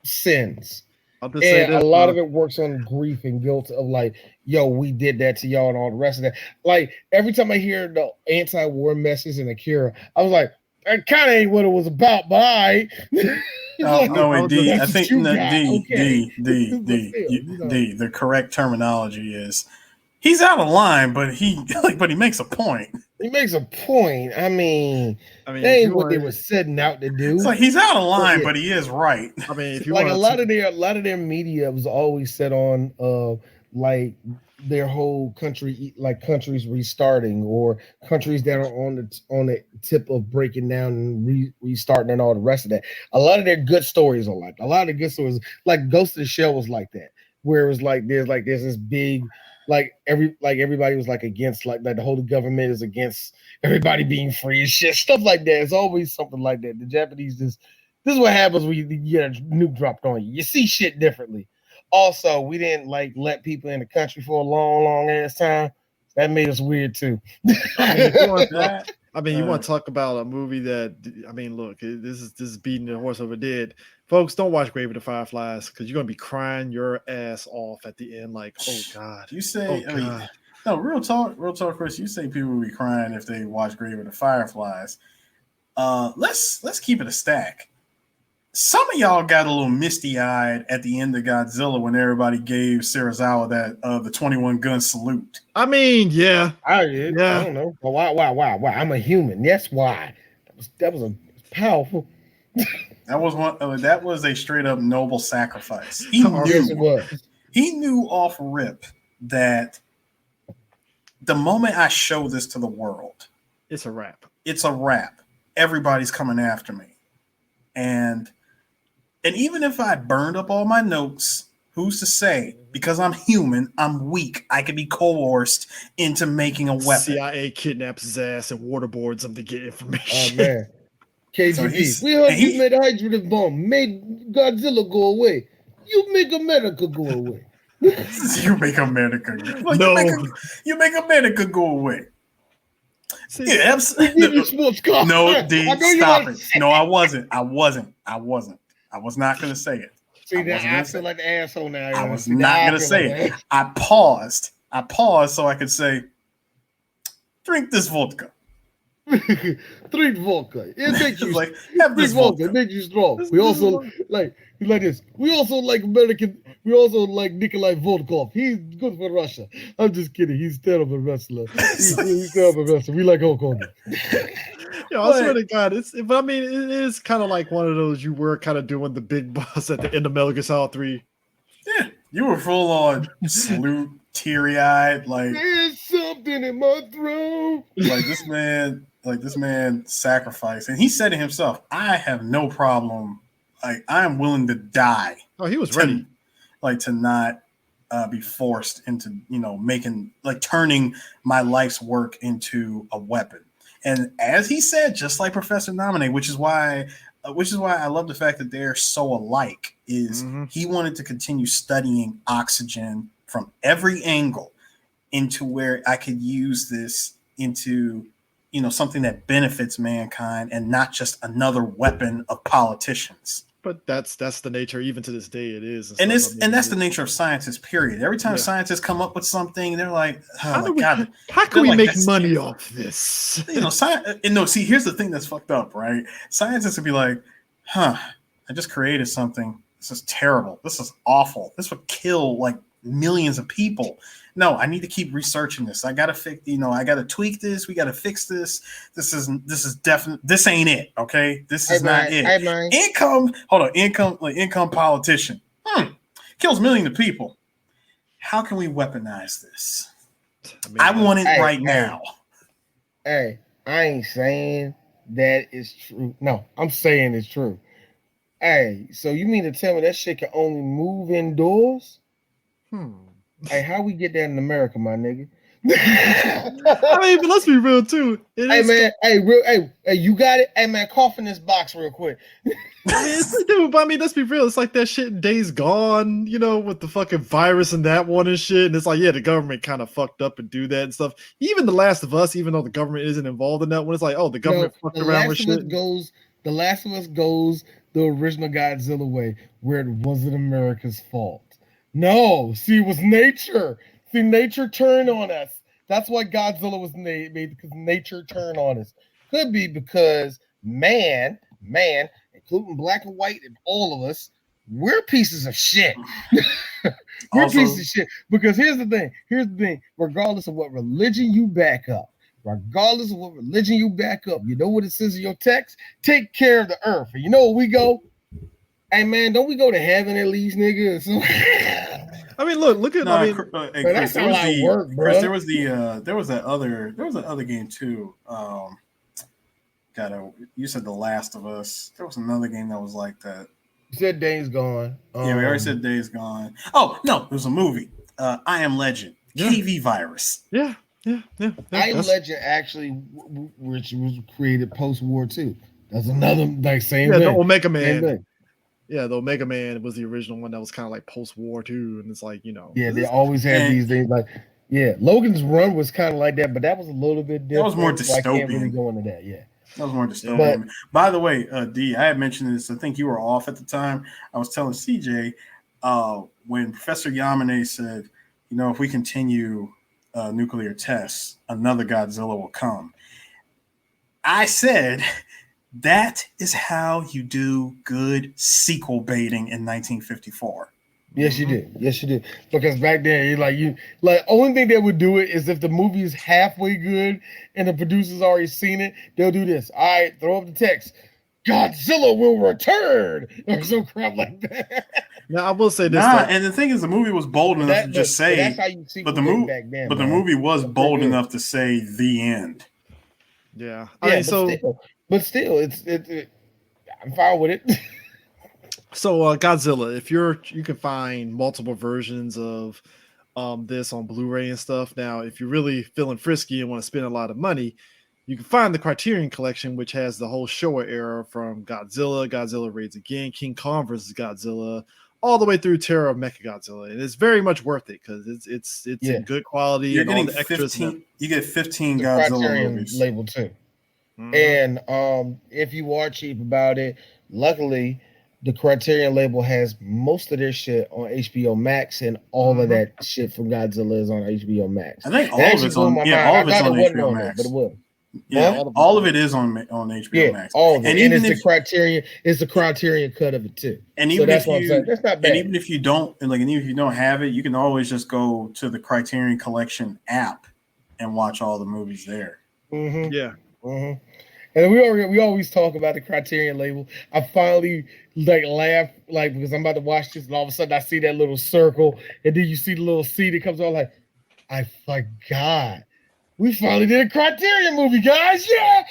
sins. And a lot of it works on grief and guilt of like, yo, we did that to y'all and all the rest of that. Like every time I hear the anti-war message in Akira, I was like, that kind of ain't what it was about, but all right. No, indeed. I think the correct terminology is he's out of line, but he makes a point. He makes a point. I mean that ain't what they were setting out to do. It's like he's out of line, but he is right. I mean, if you like a lot of their media was always set on like their whole country, like countries restarting or countries that are on the tip of breaking down and restarting and all the rest of that. A lot of their good stories are like a lot of the good stories, like Ghost of the Shell was like that, where it was like there's this big everybody was like against like the whole government is against everybody being free and shit, stuff like that. It's always something like that. The Japanese this is what happens when you get a nuke dropped on you. You see shit differently. Also, we didn't like let people in the country for a long ass time. That made us weird too. I mean, you want to talk about a movie that, I mean, look, this is beating the horse over dead. Folks, don't watch Grave of the Fireflies because you're going to be crying your ass off at the end. Like, oh God. You say, no, real talk, Chris. You say people will be crying if they watch Grave of the Fireflies. Let's keep it a stack. Some of y'all got a little misty-eyed at the end of Godzilla when everybody gave Serizawa that the 21-gun salute. I mean, yeah. I don't know. Why? I'm a human. That's why. That was a powerful. That was a straight-up noble sacrifice. He knew off rip that the moment I show this to the world, it's a wrap. Everybody's coming after me. And even if I burned up all my notes, who's to say? Because I'm human, I'm weak. I could be coerced into making a weapon. CIA kidnaps his ass and waterboards him to get information. Oh man, KGB. We heard you made a hydrogen bomb, made Godzilla go away. You make America go away. You make America go away. No. You make America go away. Yeah, absolutely. No, D, stop it. No, I wasn't. I was not going to say it. See, I feel like the asshole now. I was not going to say it. I paused so I could say, drink this vodka. Drink vodka. It makes you like have this vodka. It makes you strong. We also like this. We also like American. We also like Nikolai Volkov. He's good for Russia. I'm just kidding. He's a terrible wrestler. He's terrible wrestler. We like Hulk Hogan. Yeah, I swear to God, but I mean, it is kind of like one of those you were kind of doing the big boss at the end of Metal Gear Solid 3. Yeah, you were full on salute, teary-eyed, like there's something in my throat. Like this man sacrificed, and he said it himself. I have no problem like I am willing to die. Oh, he was ready. To not be forced into, making, like, turning my life's work into a weapon. And as he said, just like Professor Nominee, which is why I love the fact that they're so alike, is he wanted to continue studying oxygen from every angle into where I could use this into, something that benefits mankind and not just another weapon of politicians. But that's the nature, even to this day, it is. And that's the nature of scientists, period. Every time scientists come up with something, they're like, how can we make money off this? See, here's the thing that's fucked up, right? Scientists would be like, I just created something. This is terrible. This is awful. This would kill like millions of people. No, I need to keep researching this. I gotta fix, I gotta tweak this. We gotta fix this. This is definitely, this ain't it. Okay, this is not it. Income politician kills millions of people. How can we weaponize this? I want it right now. Hey, I ain't saying that is true. No, I'm saying it's true. Hey, so you mean to tell me that shit can only move indoors? Hey, how we get that in America, my nigga? I mean, but let's be real too. Hey, you got it. Hey man, cough in this box real quick. Dude, but I mean, let's be real. It's like that shit in Days Gone, with the fucking virus and that one and shit. And it's like, yeah, the government kind of fucked up and do that and stuff. Even The Last of Us, even though the government isn't involved in that one, it's like, oh, the government fucked around with shit. The Last of Us goes the original Godzilla way, where it wasn't America's fault. No, see, it was nature. See, nature turned on us. That's why Godzilla was made, because nature turned on us. Could be because man, including black and white and all of us, we're pieces of shit. We're pieces of shit. Because here's the thing. Regardless of what religion you back up, you know what it says in your text? Take care of the earth. And you know where we go? Hey man, don't we go to heaven at least, nigga? I mean, look at. Chris, there was that other game too. You said The Last of Us. There was another game that was like that. You said Days Gone. We already said Days Gone. Oh no, there was a movie. I Am Legend. KV virus. Yeah. I Am Legend actually, which was created post-war II. That's another same thing. The Omega Man. Yeah, the Omega Man was the original one that was kind of like post-war too, and it's like, Yeah, they always have these things like, Logan's Run was kind of like that, but that was a little bit different. That was more dystopian. So I can't really go into that. Yeah, that was more dystopian. By the way, D, I had mentioned this. I think you were off at the time. I was telling CJ when Professor Yamane said, if we continue nuclear tests, another Godzilla will come. I said, that is how you do good sequel baiting in 1954. Yes, you did. Because back then, only thing they would do it is if the movie is halfway good and the producer's already seen it, they'll do this. All right, throw up the text. Godzilla will return, or some crap like that. Now I will say this. And the thing is, the movie was bold enough to just say. That's how you see. But the movie was bold enough to say the end. Yeah. But still, it's I'm fine with it. So Godzilla, if you can find multiple versions of this on Blu-ray and stuff. Now, if you're really feeling frisky and want to spend a lot of money, you can find the Criterion Collection, which has the whole Showa era from Godzilla Raids Again, King Kong vs. Godzilla, all the way through Terror of Mechagodzilla, and it's very much worth it because it's in good quality. You're and getting all the extras. You get 15 Godzilla Criterion movies. Label too. And if you are cheap about it, luckily the Criterion label has most of their shit on HBO Max, and all of that shit from Godzilla is on HBO Max. I think all of it's on HBO Max. But it was. Yeah, all of it is on HBO Max. All of it. And it's the Criterion cut of it too. And even that's what I'm saying. That's not bad. And even if you don't have it, you can always just go to the Criterion Collection app and watch all the movies there. Mm-hmm. Yeah. Mm-hmm. And we always talk about the Criterion label. I finally laugh because I'm about to watch this, and all of a sudden I see that little circle, and then you see the little C that comes on. I forgot. We finally did a Criterion movie, guys! Yeah,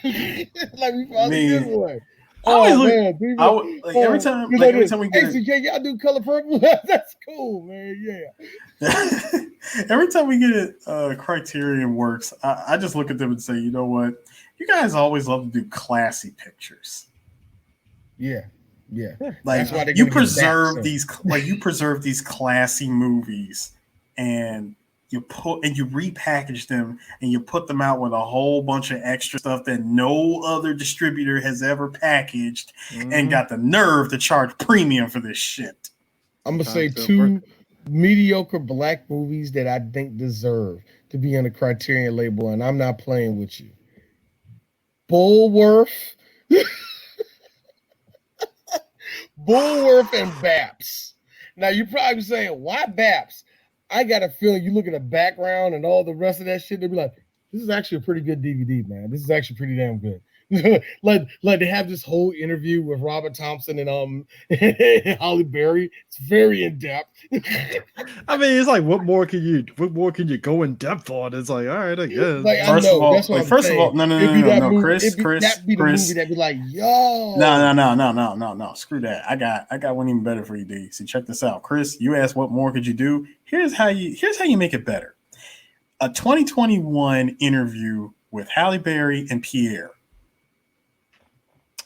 we finally did one. always look. man, people, every time we get CJ, y'all do color purple. That's cool, man. Yeah. Every time we get a Criterion Works, I just look at them and say, you know what? You guys always love to do classy pictures. Yeah. Like you preserve these classy movies, and you repackage them and you put them out with a whole bunch of extra stuff that no other distributor has ever packaged and got the nerve to charge premium for this shit. I'm gonna say two mediocre black movies that I think deserve to be on the Criterion label, and I'm not playing with you. Bulworth and Baps. Now you're probably saying, why Baps? I got a feeling you look at the background and all the rest of that shit, they'll be like, this is actually a pretty good DVD, man. This is actually pretty damn good. like they have this whole interview with Robert Thompson and Halle Berry. It's very in depth. I mean, it's like, what more can you go in depth on? It's like, all right, I guess. Like, first of all, no, Chris, that'd be the movie that'd be like, yo, no, screw that. I got one even better for you, D. See, check this out, Chris. You asked what more could you do? Here's how you make it better. A 2021 interview with Halle Berry and Pierre.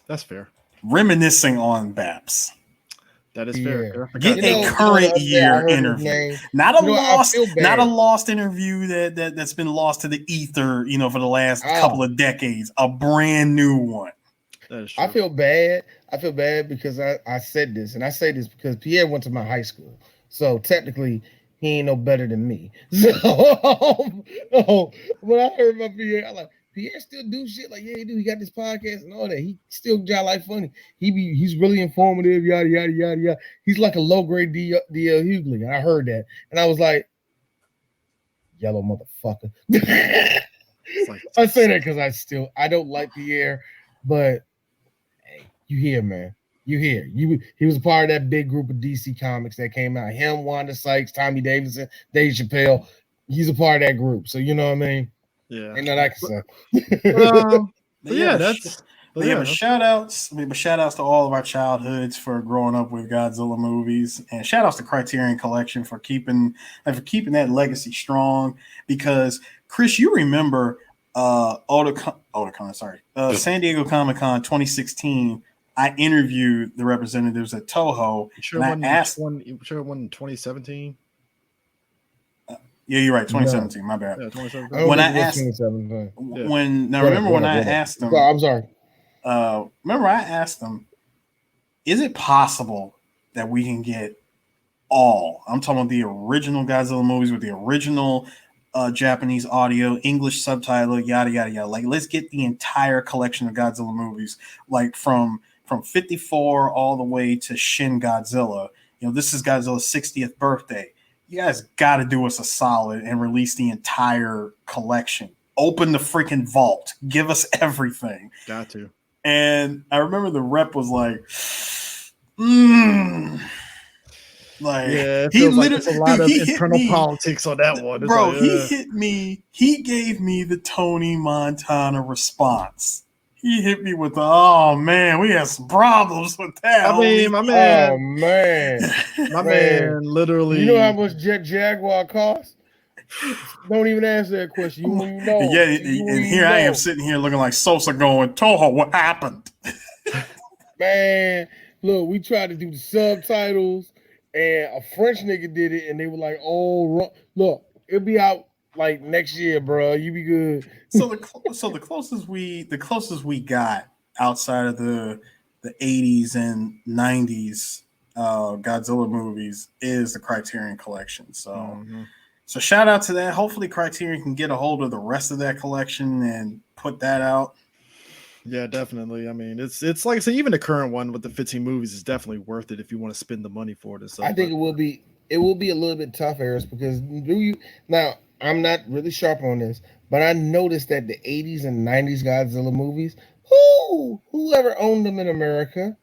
That's fair. Reminiscing on Baps. That is fair. Get a current year interview, not a lost interview that's been lost to the ether, for the last couple of decades. A brand new one. That is true. I feel bad because I said this, and I say this because Pierre went to my high school, so technically he ain't no better than me. So when I heard about Pierre, I'm like, Pierre still do shit like, yeah, he do. He got this podcast and all that. He still got like funny. He's really informative, yada yada yada yada. He's like a low grade DL Hughley. And I heard that, and I was like, yellow motherfucker. I say that because I don't like Pierre, but hey, you hear, man. You hear. He was a part of that big group of DC Comics that came out. Him, Wanda Sykes, Tommy Davidson, Dave Chappelle. He's a part of that group. So you know what I mean? Yeah. Ain't that I can say. Shout outs to all of our childhoods for growing up with Godzilla movies, and shout outs to Criterion Collection for keeping that legacy strong. Because Chris, you remember San Diego Comic-Con 2016. I interviewed the representatives at Toho. I asked one in 2017. Yeah, you're right. 2017. My bad. Yeah, 2017. When I asked, when I asked them, I'm sorry. Remember, I asked them, is it possible that we can get all? I'm talking about the original Godzilla movies with the original Japanese audio, English subtitle, yada yada yada. Like, let's get the entire collection of Godzilla movies, like from 54 all the way to Shin Godzilla. This is Godzilla's 60th birthday. You guys got to do us a solid and release the entire collection. Open the freaking vault. Give us everything. Got to. And I remember the rep was like, Like, yeah, it feels like there's a lot of internal politics on that one. It's bro, like, he hit me. He gave me the Tony Montana response. He hit me with the, oh man, we had some problems with that. I mean, my man, oh man, my man, literally. You know how much Jet Jaguar costs? Don't even answer that question. You won't know. Yeah, and here I am sitting here looking like Sosa going, Toho, what happened? Man, look, we tried to do the subtitles, and a French nigga did it, and they were like, "Oh, look, it'll be out like next year, bro. You be good." So the closest we got outside of the 80s and 90s Godzilla movies is the Criterion Collection. So. So shout out to that. Hopefully Criterion can get a hold of the rest of that collection and put that out. Yeah, definitely. I mean, it's like I say, even the current one with the 15 movies is definitely worth it if you want to spend the money for it. I think it will be a little bit tough, Harris, because now I'm not really sharp on this, but I noticed that the 80s and 90s Godzilla movies, whoever owned them in America?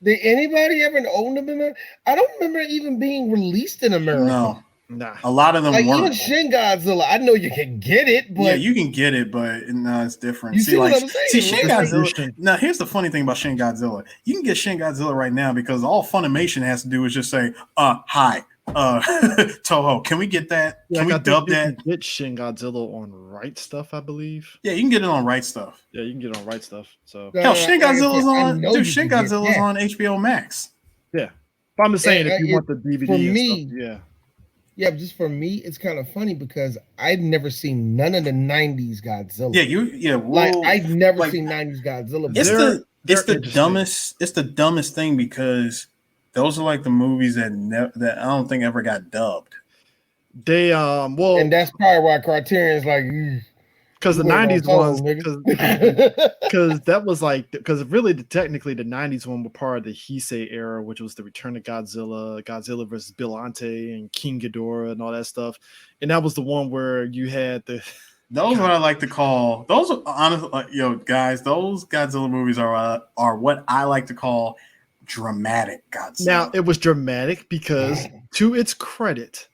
Did anybody ever own them in America? I don't remember even being released in America. Nah. A lot of them Like even weren't. Shin Godzilla, I know you can get it, but Yeah, you can get it, but no, it's different. You see what I'm saying, see Shin right? Godzilla. Now, here's the funny thing about Shin Godzilla. You can get Shin Godzilla right now because all Funimation has to do is just say, hi, Toho, can we get that? Yeah, Can we dub that? You can get Shin Godzilla on Right Stuff, I believe. Yeah, you can get it on Right Stuff. Yeah, you can get it on Right Stuff. So hell, Shin Godzilla's on. Dude, Shin Godzilla's yeah. on HBO Max. yeah, but I'm just saying if you want the DVD for and me, stuff, yeah. Yeah, but just for me, it's kind of funny because I'd never seen none of the '90s Godzilla. Like I'd never seen '90s Godzilla. It's the dumbest thing because those are like the movies that I don't think ever got dubbed. They and that's probably why Criterion's like because the '90s ones because that was like because really technically the '90s one were part of the Heisei era, which was the Return of Godzilla, Godzilla versus Billante, and King Ghidorah and all that stuff, and that was the one where you had the. Those are what I like to call those. Honestly, guys, those Godzilla movies are what I like to call dramatic Godzilla. Now it was dramatic because, to its credit,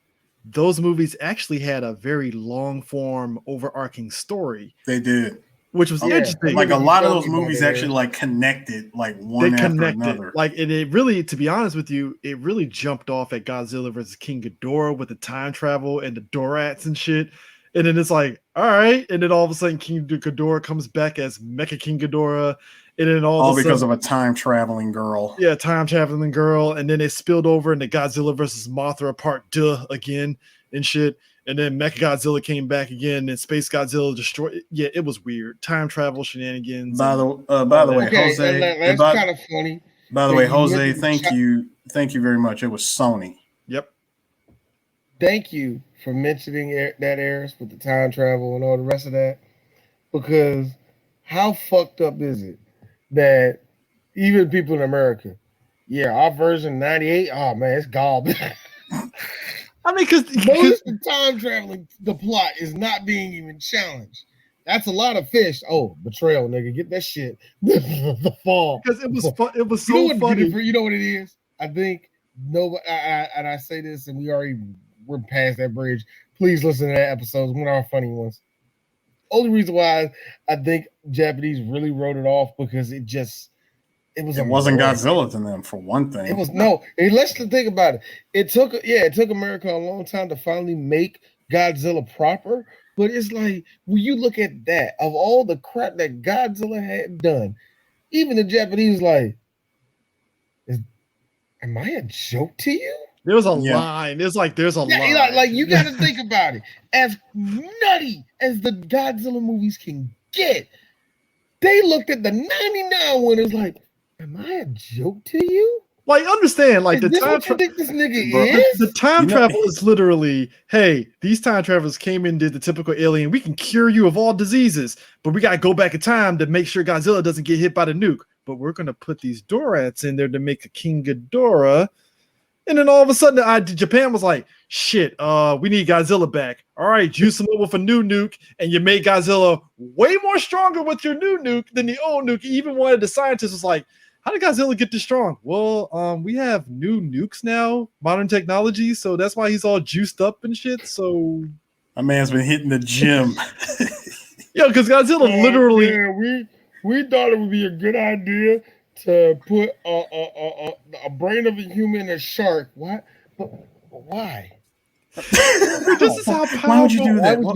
those movies actually had a very long form, overarching story. They did, which was interesting. Like a lot of those movies actually like connected, like one after another. Like it really, to be honest with you, it really jumped off at Godzilla versus King Ghidorah with the time travel and the Dorats and shit. And then it's like, all right. And then all of a sudden, King Ghidorah comes back as Mecha King Ghidorah. And then all because of a time traveling girl. Yeah, time traveling girl. And then it spilled over into Godzilla versus Mothra Part 2 again and shit. And then Mecha Godzilla came back again, and Space Godzilla destroyed. Yeah, it was weird. Time travel shenanigans. By the way, Jose, that's kind of funny. By the way, Jose, thank you very much. It was Sony. Yep. Thank you for mentioning that Eris with the time travel and all the rest of that, because how fucked up is it that even people in America, our version 98, oh man, it's garbage. I mean, because most of the time traveling, the plot is not being even challenged. That's a lot of fish. Oh, betrayal, nigga, get that shit. The fall. Because it was fun. It was so funny. You know what it is? I think nobody. And I say this, and we're past that bridge. Please listen to that episode. It's one of our funny ones. Only reason why I think Japanese really wrote it off because it wasn't Godzilla to them for one thing. It was let's think about it. It took America a long time to finally make Godzilla proper. But it's like when you look at that, of all the crap that Godzilla had done, even the Japanese am I a joke to you? There was a line. There's a line. Like you got to think about it. As nutty as the Godzilla movies can get, they looked at the 99 one as like, am I a joke to you? Like, understand, like, this nigga is? The time travel is literally, hey, these time travelers came in, did the typical alien, we can cure you of all diseases, but we got to go back in time to make sure Godzilla doesn't get hit by the nuke. But we're going to put these Dorats in there to make a King Ghidorah. And then all of a sudden, Japan was like, shit, we need Godzilla back. All right, juice him up with a new nuke, and you made Godzilla way more stronger with your new nuke than the old nuke. Even one of the scientists was like, how did Godzilla get this strong? Well, we have new nukes now, modern technology, so that's why he's all juiced up and shit. So my man's been hitting the gym. Yeah, because Godzilla literally. Yeah, we thought it would be a good idea to put a brain of a human in a shark. What? But why? This is how powerful. Why would you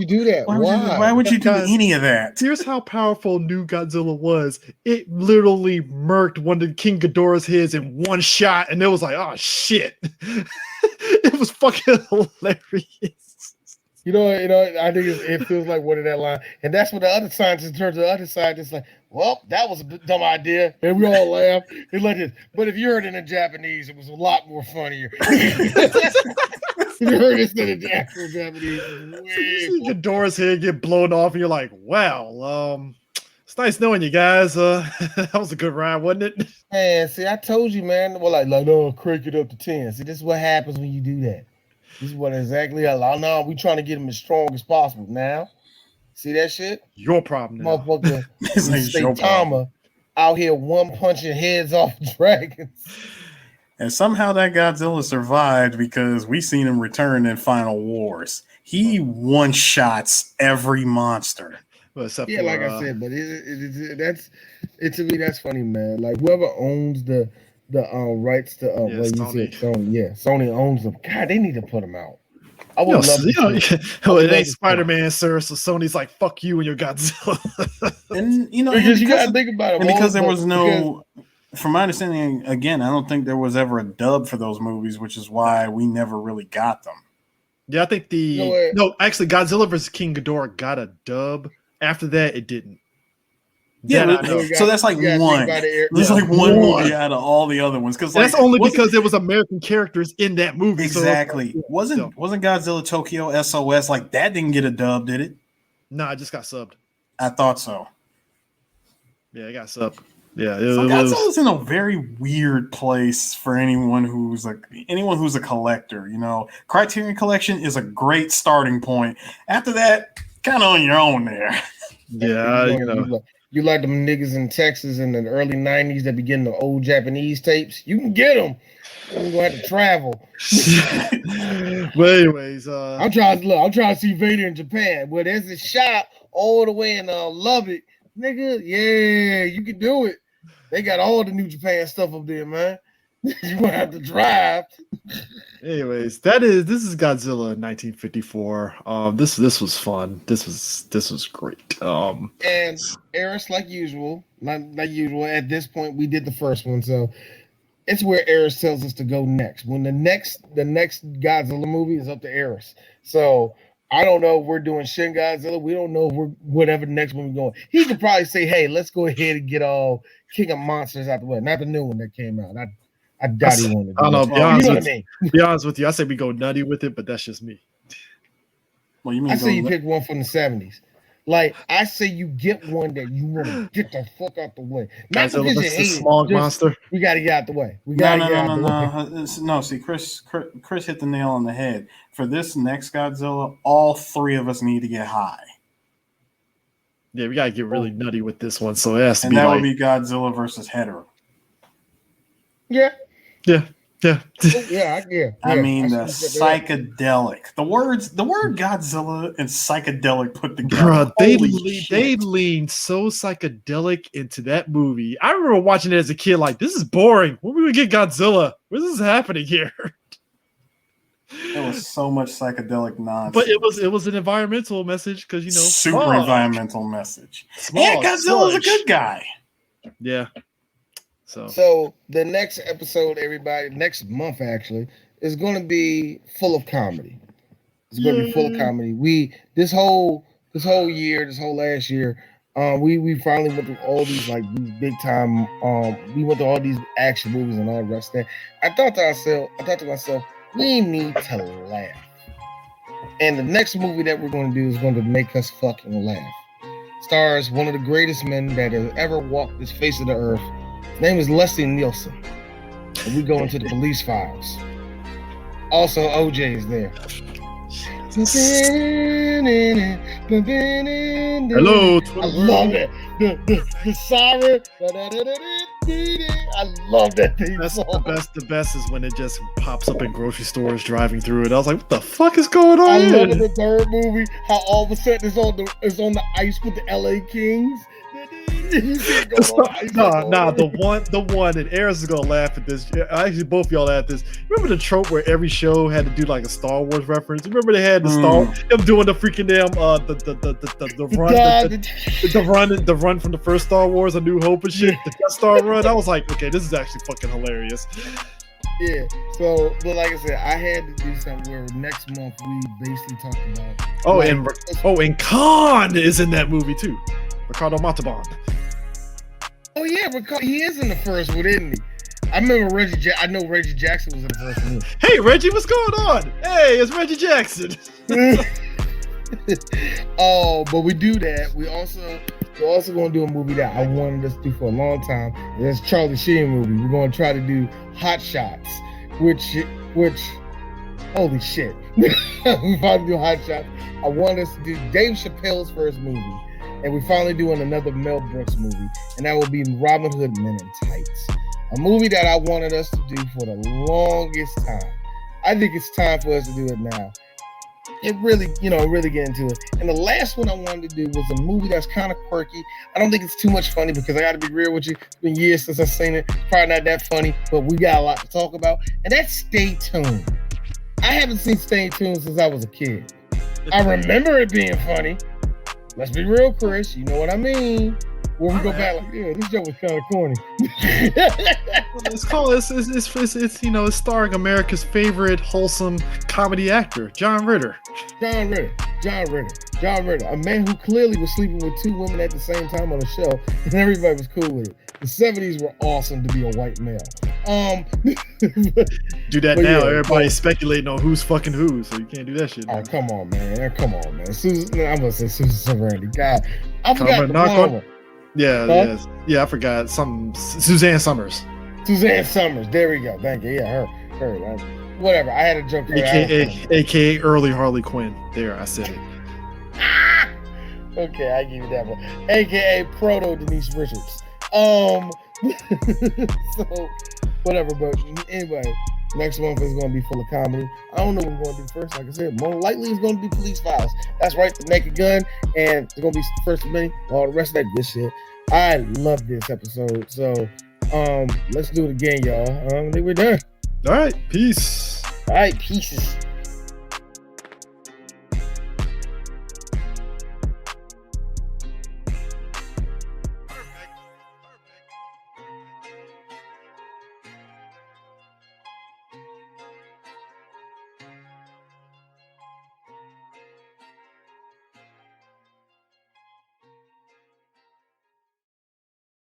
do that? Why would you do any of that? Here's how powerful New Godzilla was. It literally murked one of King Ghidorah's heads in one shot, and it was like, oh shit. It was fucking hilarious. You know, I think it feels like one of that line, and that's when the other scientists turn to the other side. It's like, well, that was a dumb idea, and we all laugh. It's like this. But if you heard it in Japanese, it was a lot more funnier. You heard this in the actual Japanese. So you see Ghidorah's head get blown off, and you're like, wow, it's nice knowing you guys. That was a good ride, wasn't it? Man, see, I told you, man. Well, no, crank it up to 10. See, this is what happens when you do that. This is what exactly. No, we trying to get him as strong as possible. Now, see that shit? Your problem now. Motherfucker, Saitama out here one punching heads off dragons. And somehow that Godzilla survived because we seen him return in Final Wars. He one-shots every monster. Well, except Yeah, for, like I said, but to me that's funny, man. Like whoever owns the rights to Yeah, well, you Sony. said Sony, yeah, Sony owns them. God, they need to put them out. I would Yo, love to. you know, see it love ain't to- Spider-Man, sir. So Sony's like, "Fuck you and your Godzilla." And you know, because you gotta think about it. and because there all- was no, from my understanding, again, I don't think there was ever a dub for those movies, which is why we never really got them. Yeah, I think actually, Godzilla vs. King Ghidorah got a dub. After that, it didn't. Yeah, That I know. so that's like you gotta think one. about it. There's Yeah, like one movie out of all the other ones because like, That's only because there was American characters in that movie. exactly So, wasn't Godzilla Tokyo SOS like that? Didn't get a dub, did it? Nah, it just got subbed. I thought so. Yeah, it got subbed. Yeah, So it was. Godzilla's in a very weird place for anyone who's a collector. You know, Criterion Collection is a great starting point. After that, kind of on your own there. Yeah, you know. You like them niggas in Texas in the early 90s that be getting the old Japanese tapes? You can get them. You're gonna have to travel. But anyways, I'm trying to see Vader in Japan, where there's a shop all the way in Lubbock. Nigga, yeah, you can do it. They got all the New Japan stuff up there, man. You gonna have to drive. anyways, this is Godzilla in 1954. This was fun. This was great. And Eris, like usual, at this point we did the first one, so it's where Eris tells us to go next. When the next Godzilla movie is up to Eris. So I don't know if we're doing Shin Godzilla. We don't know if we're whatever the next one we're going. He could probably say, hey, let's go ahead and get all King of Monsters out the way. Not the new one that came out. I doubt he wanted to. I don't know. Be honest with you, I say we go nutty with it, but that's just me. Well, you mean I say you pick one from the 70s. Like I say, you get one that you want to get the fuck out the way. Not Godzilla because you versus hate Smog it. Just, Monster. we got to get out the way. We got to get out the way. No. See, Chris hit the nail on the head. For this next Godzilla, all three of us need to get high. Yeah, we gotta get really nutty with this one. So it has to And be that like, would be Godzilla versus Hedorah. Yeah. yeah. I mean, the psych. psychedelic. The word Godzilla and psychedelic put together. Bruh, Holy they shit. leaned so psychedelic into that movie. I remember watching it as a kid, like, this is boring. When we would get Godzilla? What is happening here? There was so much psychedelic nonsense. But it was an environmental message because super smog. environmental message. Smog, And Godzilla's a sludge. good guy. Yeah. So So the next episode, everybody, next month actually, is going to be full of comedy. It's going to be full of comedy. This whole year, this whole last year, we finally went through all these these big time. We went through all these action movies and all the rest of that. I thought to myself, we need to laugh. And the next movie that we're going to do is going to make us fucking laugh. Stars one of the greatest men that has ever walked this face of the earth. His name is Leslie Nielsen. And we go into the police files. Also, OJ is there. hello, I love it. The siren. I love that thing. The best is when it just pops up in grocery stores driving through it. I was like, what the fuck is going on I here? love in the third movie how all of a sudden it's on the ice with the LA Kings. The one, and Aaron's is gonna laugh at this. Actually, both of y'all laugh at this. Remember the trope where every show had to do like a Star Wars reference? Remember they had him doing the freaking damn the run from the first Star Wars, A New Hope and shit, the Death Star run. I was like, okay, this is actually fucking hilarious. Yeah. So, but like I said, I had to do something where next month we basically talk about. And Khan is in that movie too. Ricardo Montalban. Oh yeah, he is in the first one, isn't he? I remember Reggie. I know Reggie Jackson was in the first one. Hey Reggie, what's going on? Hey, it's Reggie Jackson. Oh, but we do that. We're also going to do a movie that I wanted us to do for a long time. That's Charlie Sheen movie. We're going to try to do Hot Shots, which holy shit. We finally do Hot Shots. I want us to do Dave Chappelle's first movie. And we're finally doing another Mel Brooks movie, and that will be Robin Hood Men in Tights. A movie that I wanted us to do for the longest time. I think it's time for us to do it now. It really, really get into it. And the last one I wanted to do was a movie that's kind of quirky. I don't think it's too much funny because I got to be real with you. It's been years since I've seen it. Probably not that funny, but we got a lot to talk about. And that's Stay Tuned. I haven't seen Stay Tuned since I was a kid. I remember it being funny. Let's be real, Chris. You know what I mean. When we go back, like, yeah, this joke was kind of corny. It's starring America's favorite wholesome comedy actor, John Ritter. John Ritter, a man who clearly was sleeping with two women at the same time on the show, and everybody was cool with it. The 70s were awesome to be a white male. Do that now. Everybody's speculating on who's fucking who, so you can't do that shit. Oh, come on, man. I'm gonna say Susan Sarandon. God, I forgot the mama. Yeah, I forgot Suzanne Summers. There we go. Thank you. Yeah, her. Whatever. I had a joke. AKA early Harley Quinn. There, I said it. Okay, I give you that one. AKA proto Denise Richards. So whatever. But anyway, next month is going to be full of comedy. I don't know what we're going to do first. Like I said, more likely it's going to be Police Files. That's right, The Naked Gun, and it's going to be First of Many. All the rest of that good shit. I love this episode. So let's do it again, y'all. I think we're done. All right, peace. All right, pieces.